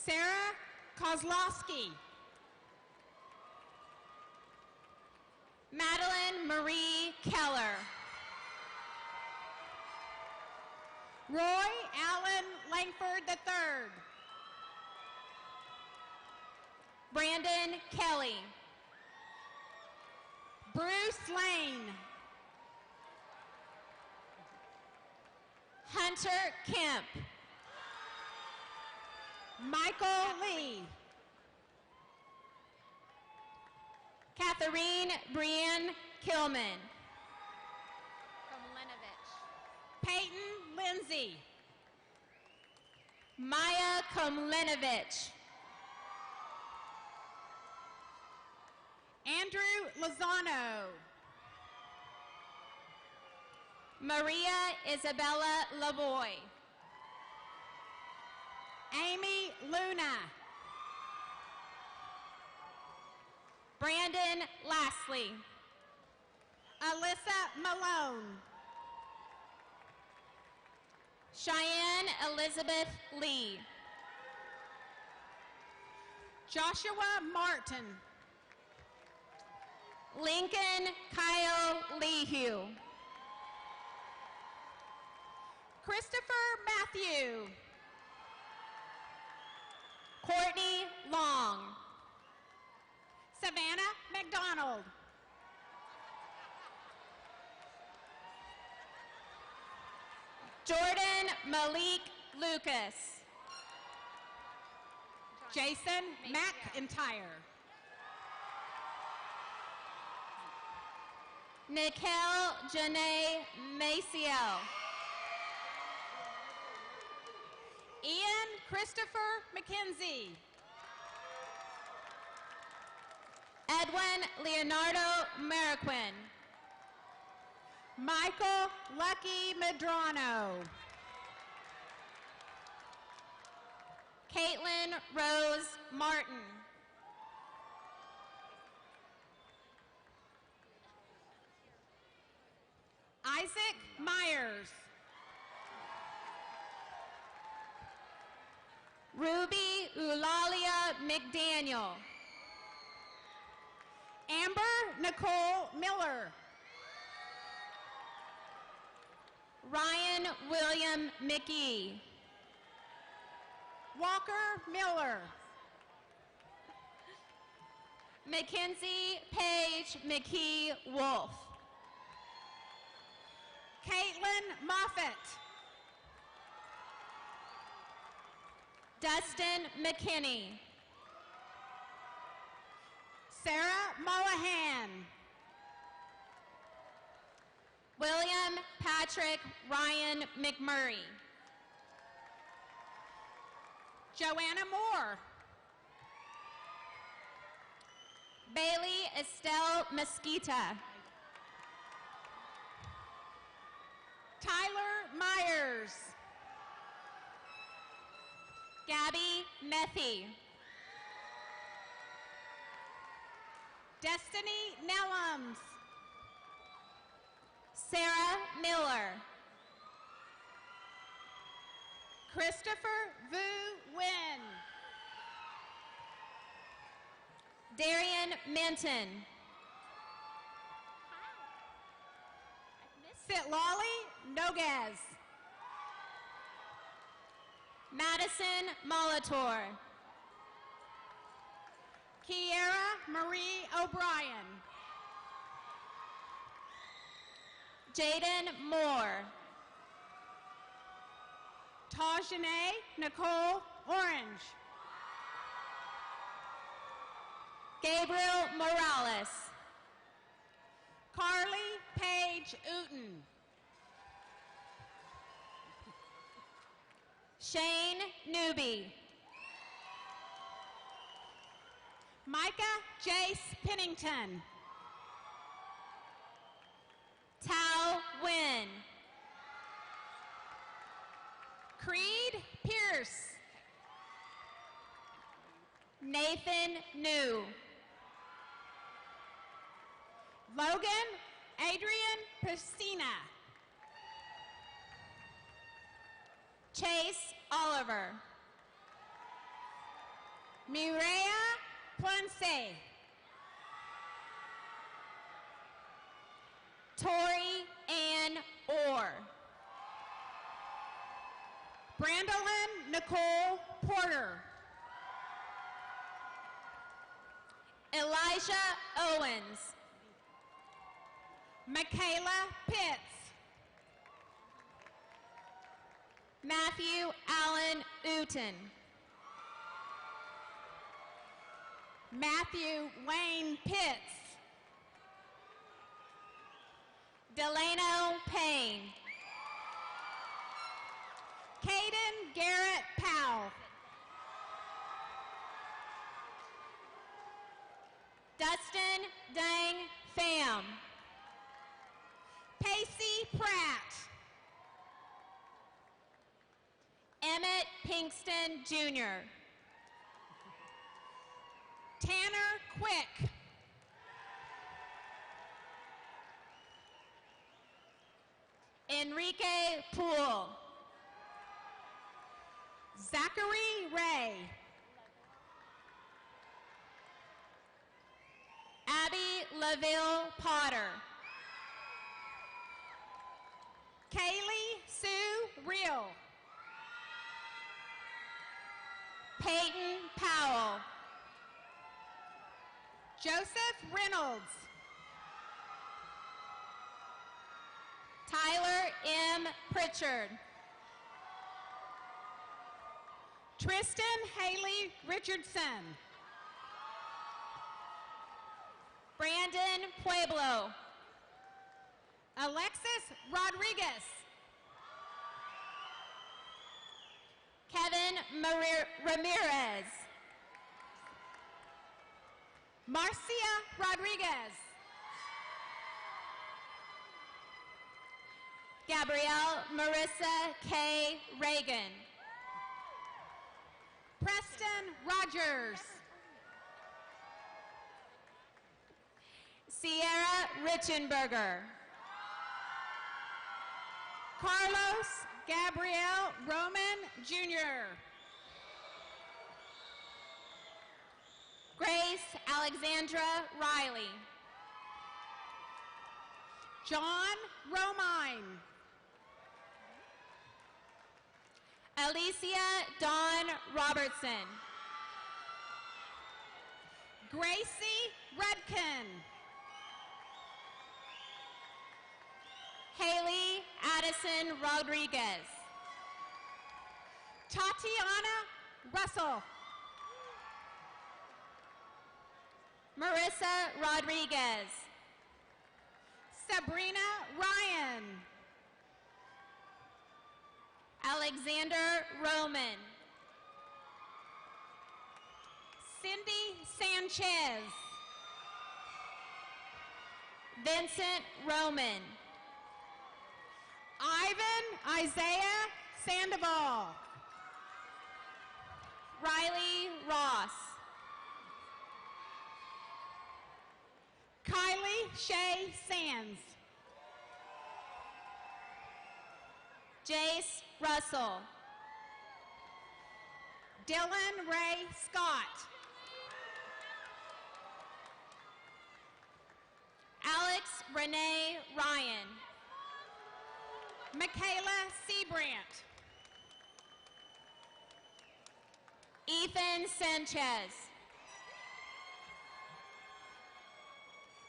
Sarah Kozlowski. Madeline Marie Keller. Roy Allen Langford III. Brandon Kelly. Bruce Lane. Hunter Kemp. Michael Lee. Catherine Brienne Kilman. Peyton Lindsay. Maya Komlenovich. Andrew Lozano. Maria Isabella Lavoy. Amy Luna. Brandon Lastly. Alyssa Malone. Cheyenne Elizabeth Lee. Joshua Martin. Lincoln Kyle Leahew. Christopher Matthew. Courtney Long. Savannah McDonald. Jordan Malik Lucas. Jason McIntyre. Nikel Janae Maciel. Ian Christopher McKenzie. Edwin Leonardo Mariquin. Michael Lucky Medrano. Caitlin Rose Martin. Isaac Myers. Ruby Eulalia McDaniel. Amber Nicole Miller. Ryan William McGee. Walker Miller. Mackenzie Paige McKee Wolf. Caitlin Moffett. Dustin McKinney. Sarah Mullahan. William Patrick Ryan McMurray. Joanna Moore. Bailey Estelle Mesquita. Tyler Myers. Gabby Methy. Destiny Nellums. Sarah Miller. Christopher Vu Wynn. Darian Minton. Sitlali Noguez. Madison Molitor. Kiera Marie O'Brien. Jaden Moore. Tajane Nicole Orange. Gabriel Morales. Carly Paige Uten. Shane Newby. Micah Jace Pennington. Tao Wynn. Creed Pierce. Nathan New. Logan Adrian Piscina. Chase Oliver. Mireya Ponce. Tori Ann Orr. Brandolyn Nicole Porter. Elijah Owens. Michaela Pitts. Matthew Allen Uten. Matthew Wayne Pitts. Delano Payne. Caden Garrett Powell. Dustin Dang Pham. Pacey Pratt. Emmett Pinkston Jr. Tanner Quick. Enrique Poole. Zachary Ray. Abby LaVille Potter. Kaylee Sue Real. Peyton Powell. Joseph Reynolds. Tyler M. Pritchard. Tristan Haley Richardson. Brandon Pueblo. Alexis Rodriguez. Kevin Ramirez. Marcia Rodriguez. Gabrielle Marissa K. Reagan. Preston Rogers. Sierra Richenberger. Carlos Gabriel Roman Jr. Grace Alexandra Riley. John Romine. Alicia Dawn Robertson. Gracie Rudkin. Haley Addison Rodriguez. Tatiana Russell. Marissa Rodriguez. Sabrina Ryan. Alexander Roman. Cindy Sanchez. Vincent Roman. Ivan Isaiah Sandoval. Riley Ross. Kylie Shea Sands. Jace Russell. Dylan Ray Scott. Alex Renee Ryan. Michaela Seabrandt. Ethan Sanchez.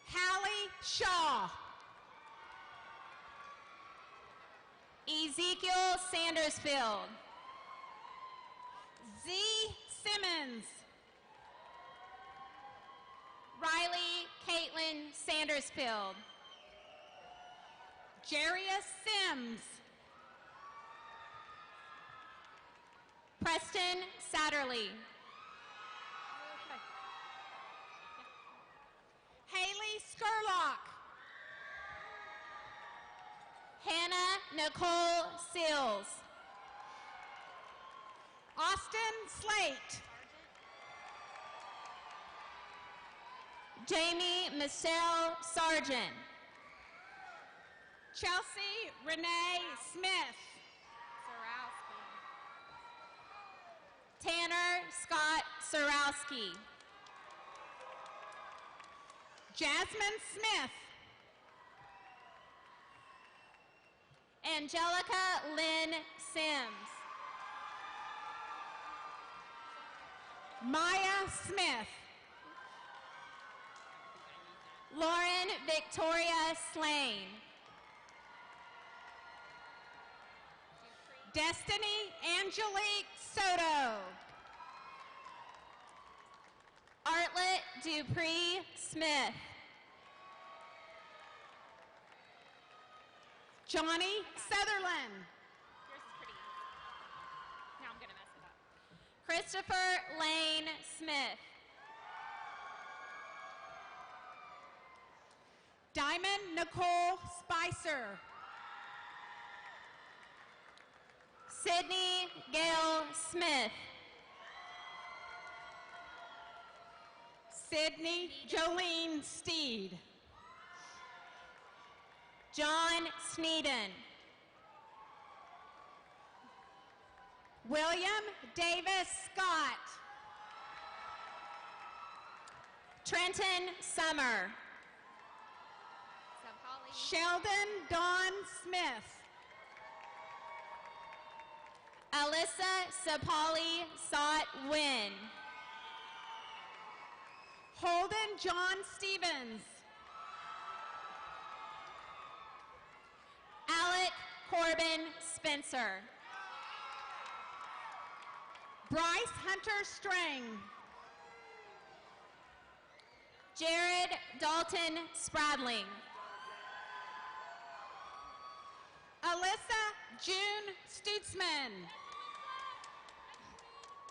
Hallie Shaw. Ezekiel Sandersfield. Z Simmons. Riley Caitlin Sandersfield. Jarius Sims. Preston Satterley. Haley Skurlock. Hannah Nicole Seals. Austin Slate. Jamie Michelle Sargent. Chelsea Renee Smith. Tanner Scott Sorowski. Jasmine Smith. Angelica Lynn Sims. Maya Smith. Lauren Victoria Slane. Destiny Angelique Soto. Artlet Dupree Smith. Johnny Sutherland. Yours is pretty easy. Now I'm going to mess it up. Christopher Lane Smith. Diamond Nicole Spicer. Sydney Gail Smith. Sydney Jolene Steed. John Sneeden. William Davis Scott. Trenton Summer. Sheldon Dawn Smith. Alyssa Sapali Sot Win. Holden John Stevens. Alec Corbin Spencer. Bryce Hunter Strang. Jared Dalton Spradling. Alyssa June Stutzman.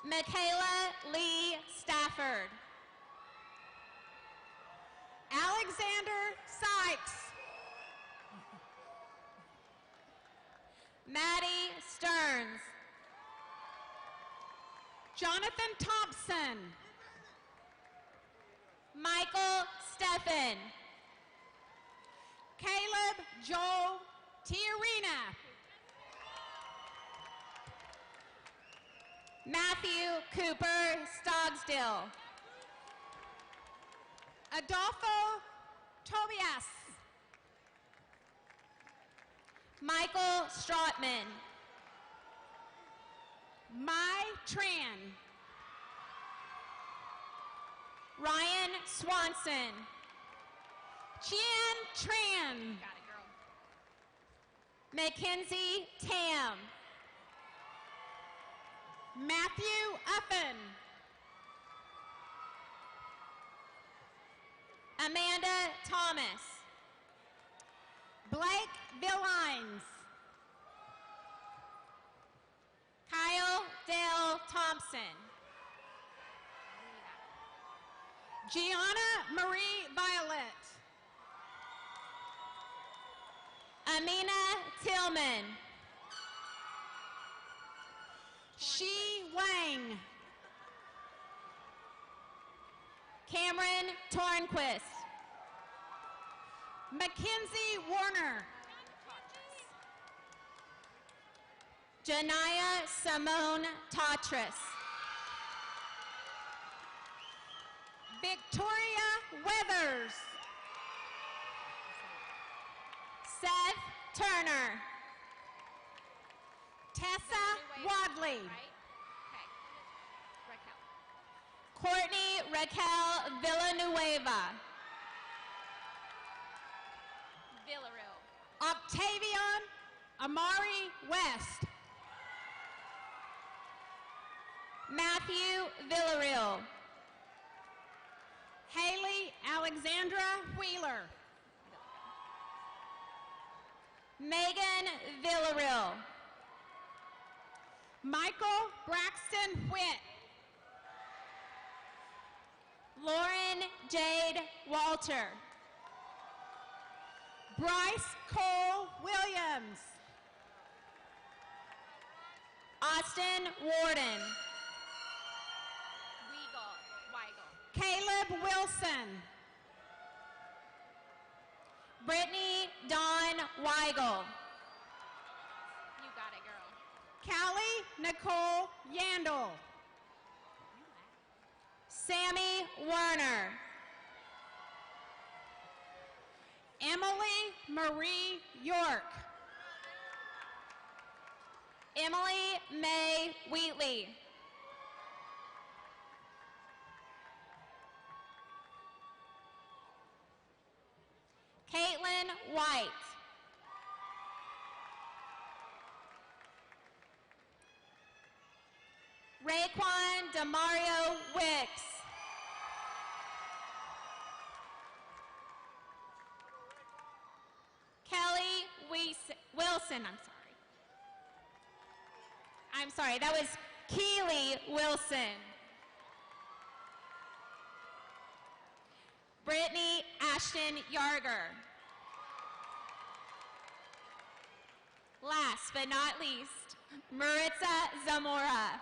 Michaela Lee Stafford. Alexander Sykes. Maddie Stearns. Jonathan Thompson. Michael Steffen. Caleb Joel Tiarina. Matthew Cooper Stogsdill. Adolfo Tobias. Michael Strotman. Mai Tran. Ryan Swanson. Chien Tran. Got it, girl. Mackenzie Tam. Matthew Uffen. Amanda Thomas. Blake Billines. Kyle Dale Thompson. Gianna Marie Violet. Amina Tillman. Shi Wang. Cameron Tornquist. Mackenzie Warner. Janaya Simone Tatris. Victoria Weathers. Seth Turner. Tessa Wadley. Courtney Raquel Villanueva. Villarreal. Octavian Amari West. Matthew Villarreal. Haley Alexandra Wheeler. Megan Villarreal. Michael Braxton Witt. Lauren Jade Walter. Bryce Cole Williams. Austin Warden. Caleb Wilson. Brittany Dawn Weigel. You got it, girl. Callie Nicole Yandel. Sammy Werner. Emily Marie York. Emily May Wheatley. Caitlin White. Raekwon Demario Wicks. Kelly Wilson, I'm sorry, that was Keely Wilson. Brittany Ashton Yarger. Last but not least, Maritza Zamora.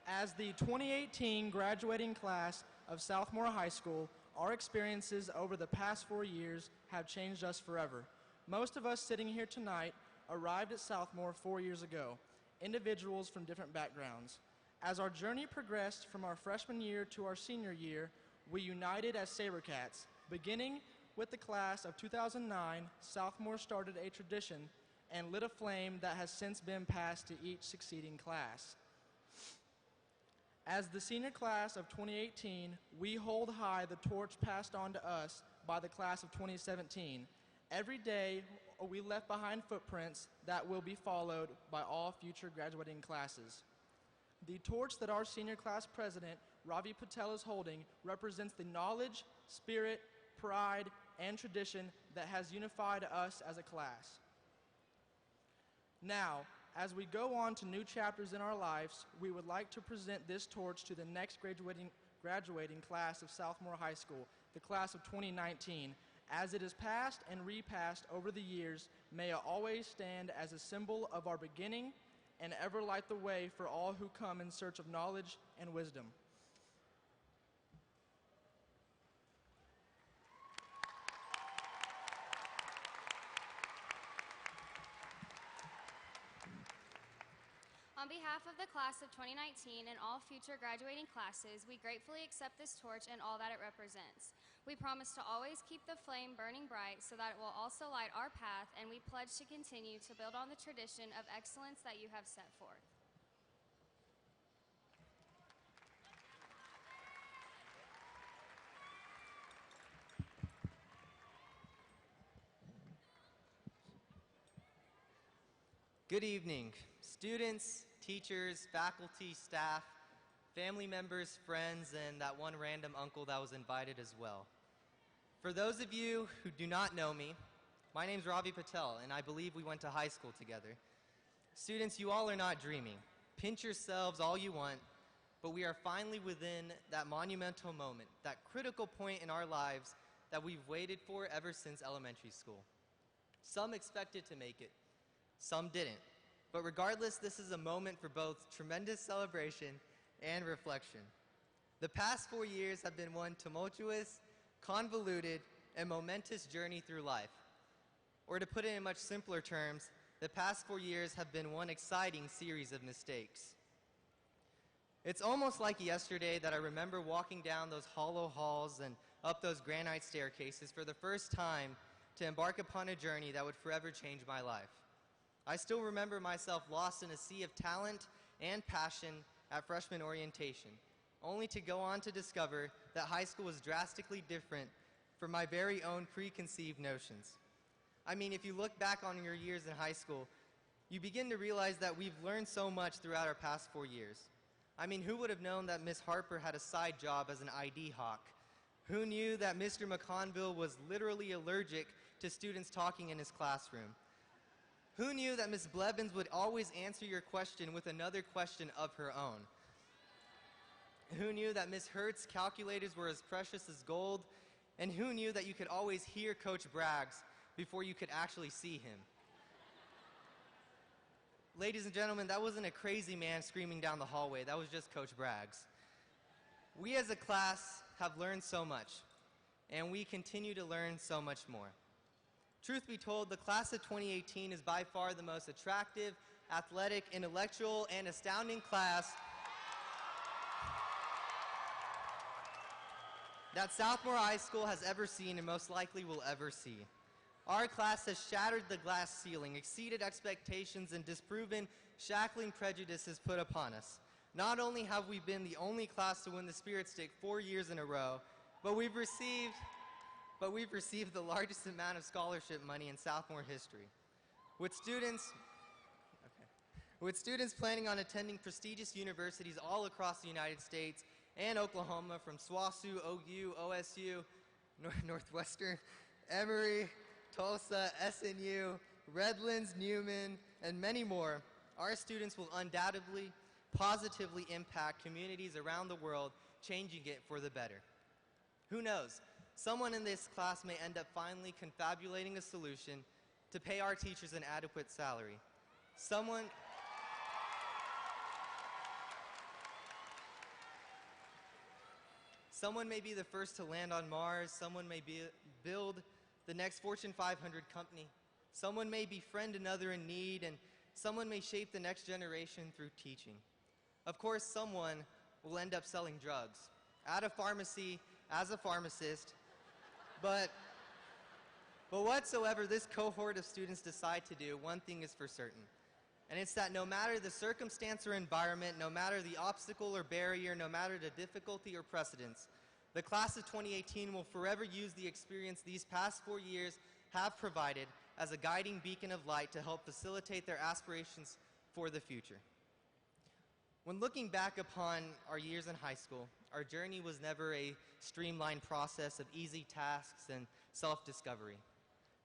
As the 2018 graduating class of Southmoore High School, our experiences over the past 4 years have changed us forever. Most of us sitting here tonight arrived at Southmoore 4 years ago, individuals from different backgrounds. As our journey progressed from our freshman year to our senior year, we united as Sabercats. Beginning with the class of 2009, Southmoore started a tradition and lit a flame that has since been passed to each succeeding class. As the senior class of 2018, we hold high the torch passed on to us by the class of 2017. Every day, we left behind footprints that will be followed by all future graduating classes. The torch that our senior class president, Ravi Patel, is holding represents the knowledge, spirit, pride, and tradition that has unified us as a class. Now, as we go on to new chapters in our lives, we would like to present this torch to the next graduating class of Southmoore High School, the class of 2019. As it is passed and repassed over the years, may it always stand as a symbol of our beginning and ever light the way for all who come in search of knowledge and wisdom. On behalf of the class of 2019 and all future graduating classes, we gratefully accept this torch and all that it represents. We promise to always keep the flame burning bright so that it will also light our path, and we pledge to continue to build on the tradition of excellence that you have set forth. Good evening, students, teachers, faculty, staff, family members, friends, and that one random uncle that was invited as well. For those of you who do not know me, My name's Ravi Patel, and I believe we went to high school together. Students, you all are not dreaming. Pinch yourselves all you want, but we are finally within that monumental moment, that critical point in our lives that we've waited for ever since elementary school. Some expected to make it, some didn't. But regardless, this is a moment for both tremendous celebration and reflection. The past 4 years have been one tumultuous, convoluted, and momentous journey through life. Or to put it in much simpler terms, the past 4 years have been one exciting series of mistakes. It's almost like yesterday that I remember walking down those hollow halls and up those granite staircases for the first time to embark upon a journey that would forever change my life. I still remember myself lost in a sea of talent and passion at freshman orientation, only to go on to discover that high school was drastically different from my very own preconceived notions. I mean, if you look back on your years in high school, you begin to realize that we've learned so much throughout our past 4 years. I mean, who would have known that Miss Harper had a side job as an ID hawk? Who knew that Mr. McConville was literally allergic to students talking in his classroom? Who knew that Miss Blevins would always answer your question with another question of her own? Who knew that Miss Hurt's calculators were as precious as gold? And who knew that you could always hear Coach Braggs before you could actually see him? Ladies and gentlemen, that wasn't a crazy man screaming down the hallway. That was just Coach Braggs. We as a class have learned so much, and we continue to learn so much more. Truth be told, the class of 2018 is by far the most attractive, athletic, intellectual, and astounding class that Southmoore High School has ever seen and most likely will ever see. Our class has shattered the glass ceiling, exceeded expectations, and disproven shackling prejudices put upon us. Not only have we been the only class to win the Spirit Stick 4 years in a row, but we've received the largest amount of scholarship money in Southmoore history. With students planning on attending prestigious universities all across the United States and Oklahoma, from SWOSU, OU, OSU, Northwestern, Emory, Tulsa, SNU, Redlands, Newman, and many more, our students will undoubtedly positively impact communities around the world, changing it for the better. Who knows? Someone in this class may end up finally confabulating a solution to pay our teachers an adequate salary. Someone may be the first to land on Mars. Someone may build the next Fortune 500 company. Someone may befriend another in need, and someone may shape the next generation through teaching. Of course, someone will end up selling drugs at a pharmacy as a pharmacist, but whatsoever this cohort of students decide to do, one thing is for certain, and it's that no matter the circumstance or environment, no matter the obstacle or barrier, no matter the difficulty or precedence, the class of 2018 will forever use the experience these past 4 years have provided as a guiding beacon of light to help facilitate their aspirations for the future. When looking back upon our years in high school, our journey was never a streamlined process of easy tasks and self-discovery.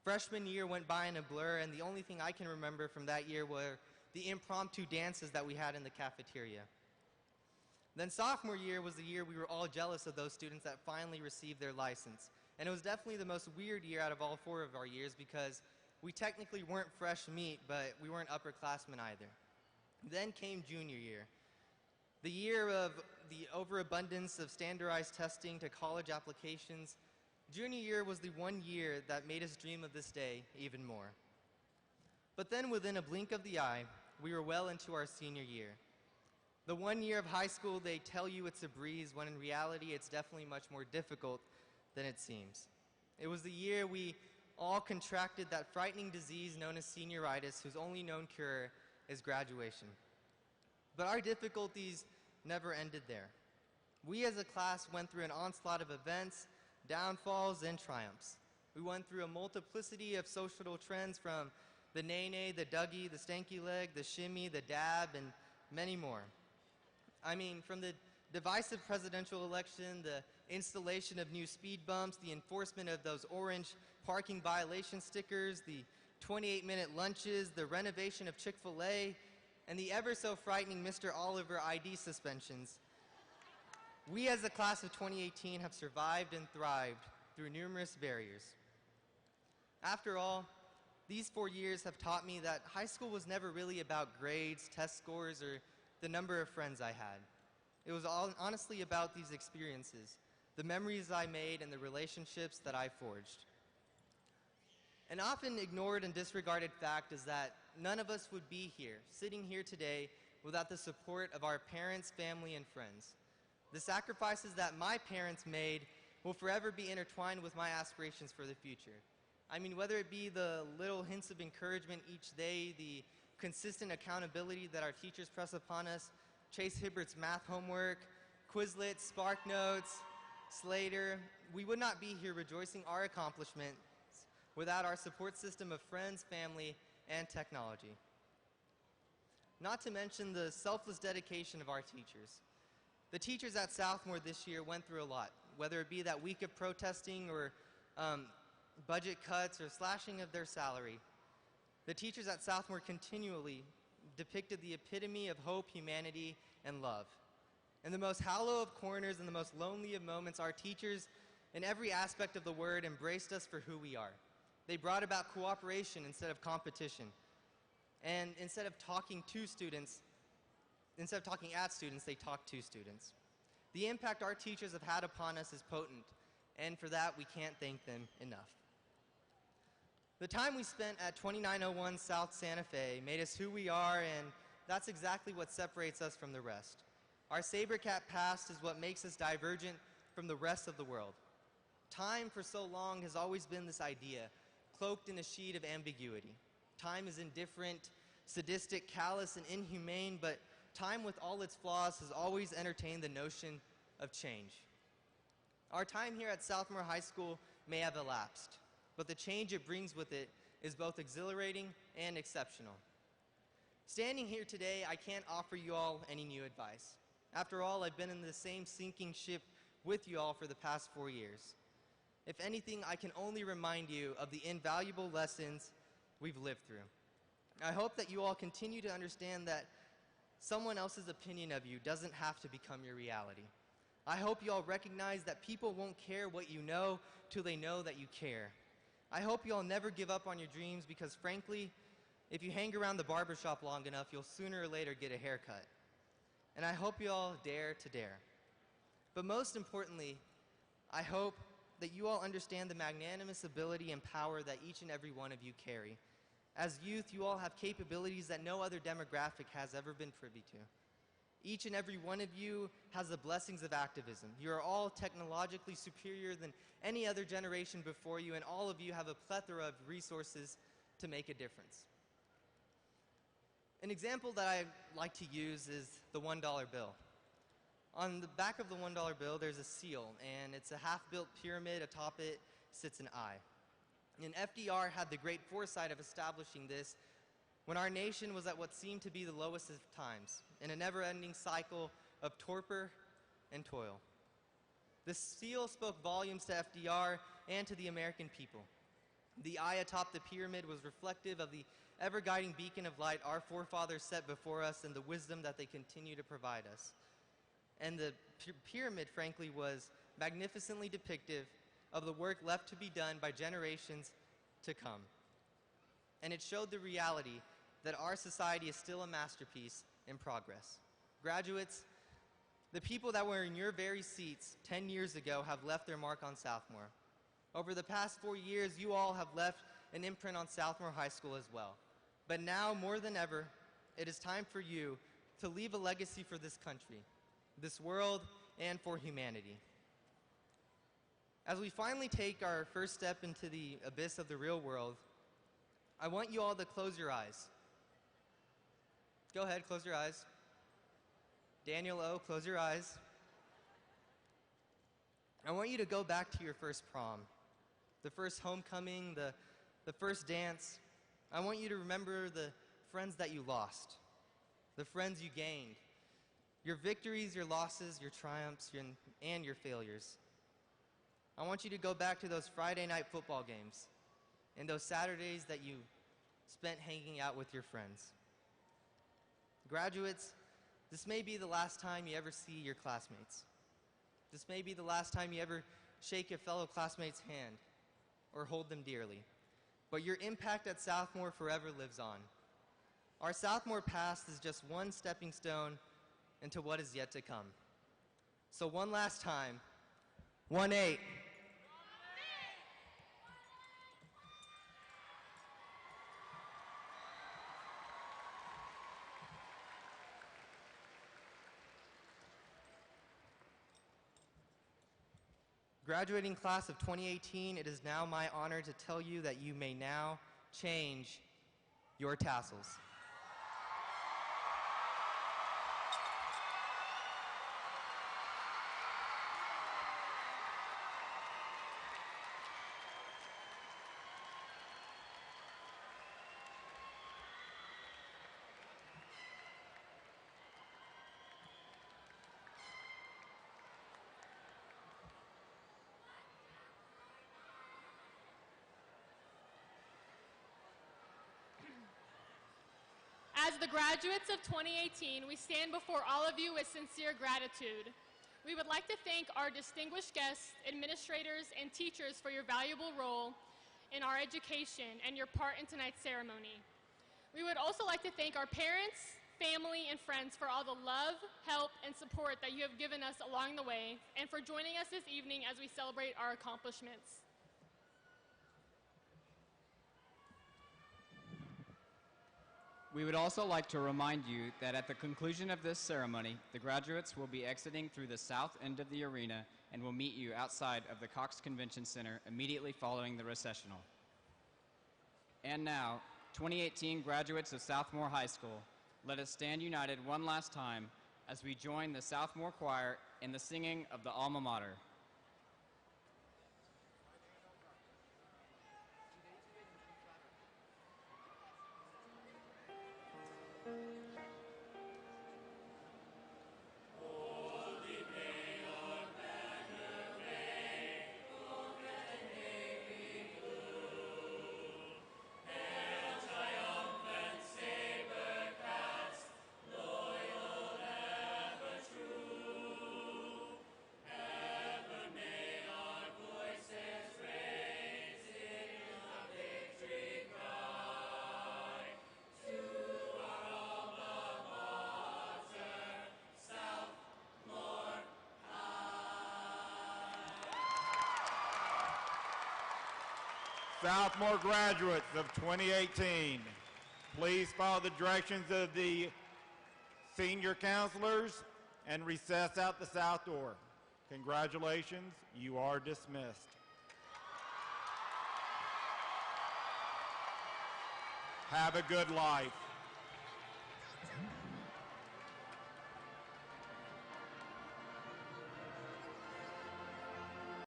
Freshman year went by in a blur, and the only thing I can remember from that year were the impromptu dances that we had in the cafeteria. Then sophomore year was the year we were all jealous of those students that finally received their license. And it was definitely the most weird year out of all 4 of our years because we technically weren't fresh meat, but we weren't upperclassmen either. Then came junior year, the year of the overabundance of standardized testing to college applications. Junior year was the one year that made us dream of this day even more. But then within a blink of the eye, we were well into our senior year. The 1 year of high school, they tell you it's a breeze, when in reality it's definitely much more difficult than it seems. It was the year we all contracted that frightening disease known as senioritis, whose only known cure is graduation. But our difficulties never ended there. We as a class went through an onslaught of events, downfalls, and triumphs. We went through a multiplicity of social trends, from the nay-nay, the Dougie, the stanky leg, the shimmy, the dab, and many more. I mean, from the divisive presidential election, the installation of new speed bumps, the enforcement of those orange parking violation stickers, the 28-minute lunches, the renovation of Chick-fil-A, and the ever so frightening Mr. Oliver ID suspensions, we as the class of 2018 have survived and thrived through numerous barriers. After all, these 4 years have taught me that high school was never really about grades, test scores, or the number of friends I had. It was honestly about these experiences, the memories I made, and the relationships that I forged. An often ignored and disregarded fact is that none of us would be here, sitting here today, without the support of our parents, family, and friends. The sacrifices that my parents made will forever be intertwined with my aspirations for the future. I mean, whether it be the little hints of encouragement each day, the consistent accountability that our teachers press upon us, Chase Hibbert's math homework, Quizlet, Spark Notes, Slater, we would not be here rejoicing our accomplishments without our support system of friends, family, and technology. Not to mention the selfless dedication of our teachers. The teachers at Southmoore this year went through a lot, whether it be that week of protesting or budget cuts or slashing of their salary. The teachers at Southmoore continually depicted the epitome of hope, humanity, and love. In the most hollow of corners and the most lonely of moments, our teachers, in every aspect of the word, embraced us for who we are. They brought about cooperation instead of competition. And instead of talking at students, they talked to students. The impact our teachers have had upon us is potent, and for that, we can't thank them enough. The time we spent at 2901 South Santa Fe made us who we are, and that's exactly what separates us from the rest. Our SaberCat past is what makes us divergent from the rest of the world. Time for so long has always been this idea, cloaked in a sheet of ambiguity. Time is indifferent, sadistic, callous, and inhumane, but time with all its flaws has always entertained the notion of change. Our time here at Southmoore High School may have elapsed, but the change it brings with it is both exhilarating and exceptional. Standing here today, I can't offer you all any new advice. After all, I've been in the same sinking ship with you all for the past 4 years. If anything, I can only remind you of the invaluable lessons we've lived through. I hope that you all continue to understand that someone else's opinion of you doesn't have to become your reality. I hope you all recognize that people won't care what you know till they know that you care. I hope you all never give up on your dreams because, frankly, if you hang around the barbershop long enough, you'll sooner or later get a haircut. And I hope you all dare to dare. But most importantly, I hope that you all understand the magnanimous ability and power that each and every one of you carry. As youth, you all have capabilities that no other demographic has ever been privy to. Each and every one of you has the blessings of activism. You are all technologically superior than any other generation before you, and all of you have a plethora of resources to make a difference. An example that I like to use is the $1 bill. On the back of the $1 bill, there's a seal, and it's a half-built pyramid. Atop it sits an eye. And FDR had the great foresight of establishing this when our nation was at what seemed to be the lowest of times, in a never-ending cycle of torpor and toil. The seal spoke volumes to FDR and to the American people. The eye atop the pyramid was reflective of the ever-guiding beacon of light our forefathers set before us and the wisdom that they continue to provide us. And the pyramid, frankly, was magnificently depictive of the work left to be done by generations to come. And it showed the reality that our society is still a masterpiece in progress. Graduates, the people that were in your very seats 10 years ago have left their mark on Southmoore. Over the past 4 years, you all have left an imprint on Southmoore High School as well. But now, more than ever, it is time for you to leave a legacy for this country, this world, and for humanity. As we finally take our first step into the abyss of the real world, I want you all to close your eyes. Go ahead, close your eyes. Daniel O., close your eyes. I want you to go back to your first prom, the first homecoming, the first dance. I want you to remember the friends that you lost, the friends you gained, your victories, your losses, your triumphs, and your failures. I want you to go back to those Friday night football games, and those Saturdays that you spent hanging out with your friends. Graduates, this may be the last time you ever see your classmates. This may be the last time you ever shake a fellow classmate's hand or hold them dearly. But your impact at Southmoore forever lives on. Our Southmoore past is just one stepping stone into what is yet to come. So one last time, 1-8. Graduating class of 2018, it is now my honor to tell you that you may now change your tassels. As the graduates of 2018, we stand before all of you with sincere gratitude. We would like to thank our distinguished guests, administrators, and teachers for your valuable role in our education and your part in tonight's ceremony. We would also like to thank our parents, family, and friends for all the love, help, and support that you have given us along the way, and for joining us this evening as we celebrate our accomplishments. We would also like to remind you that at the conclusion of this ceremony, the graduates will be exiting through the south end of the arena and will meet you outside of the Cox Convention Center immediately following the recessional. And now, 2018 graduates of Southmoore High School, let us stand united one last time as we join the Southmoore Choir in the singing of the Alma Mater. Southmoore graduates of 2018, please follow the directions of the senior counselors and recess out the south door. Congratulations, you are dismissed. Have a good life.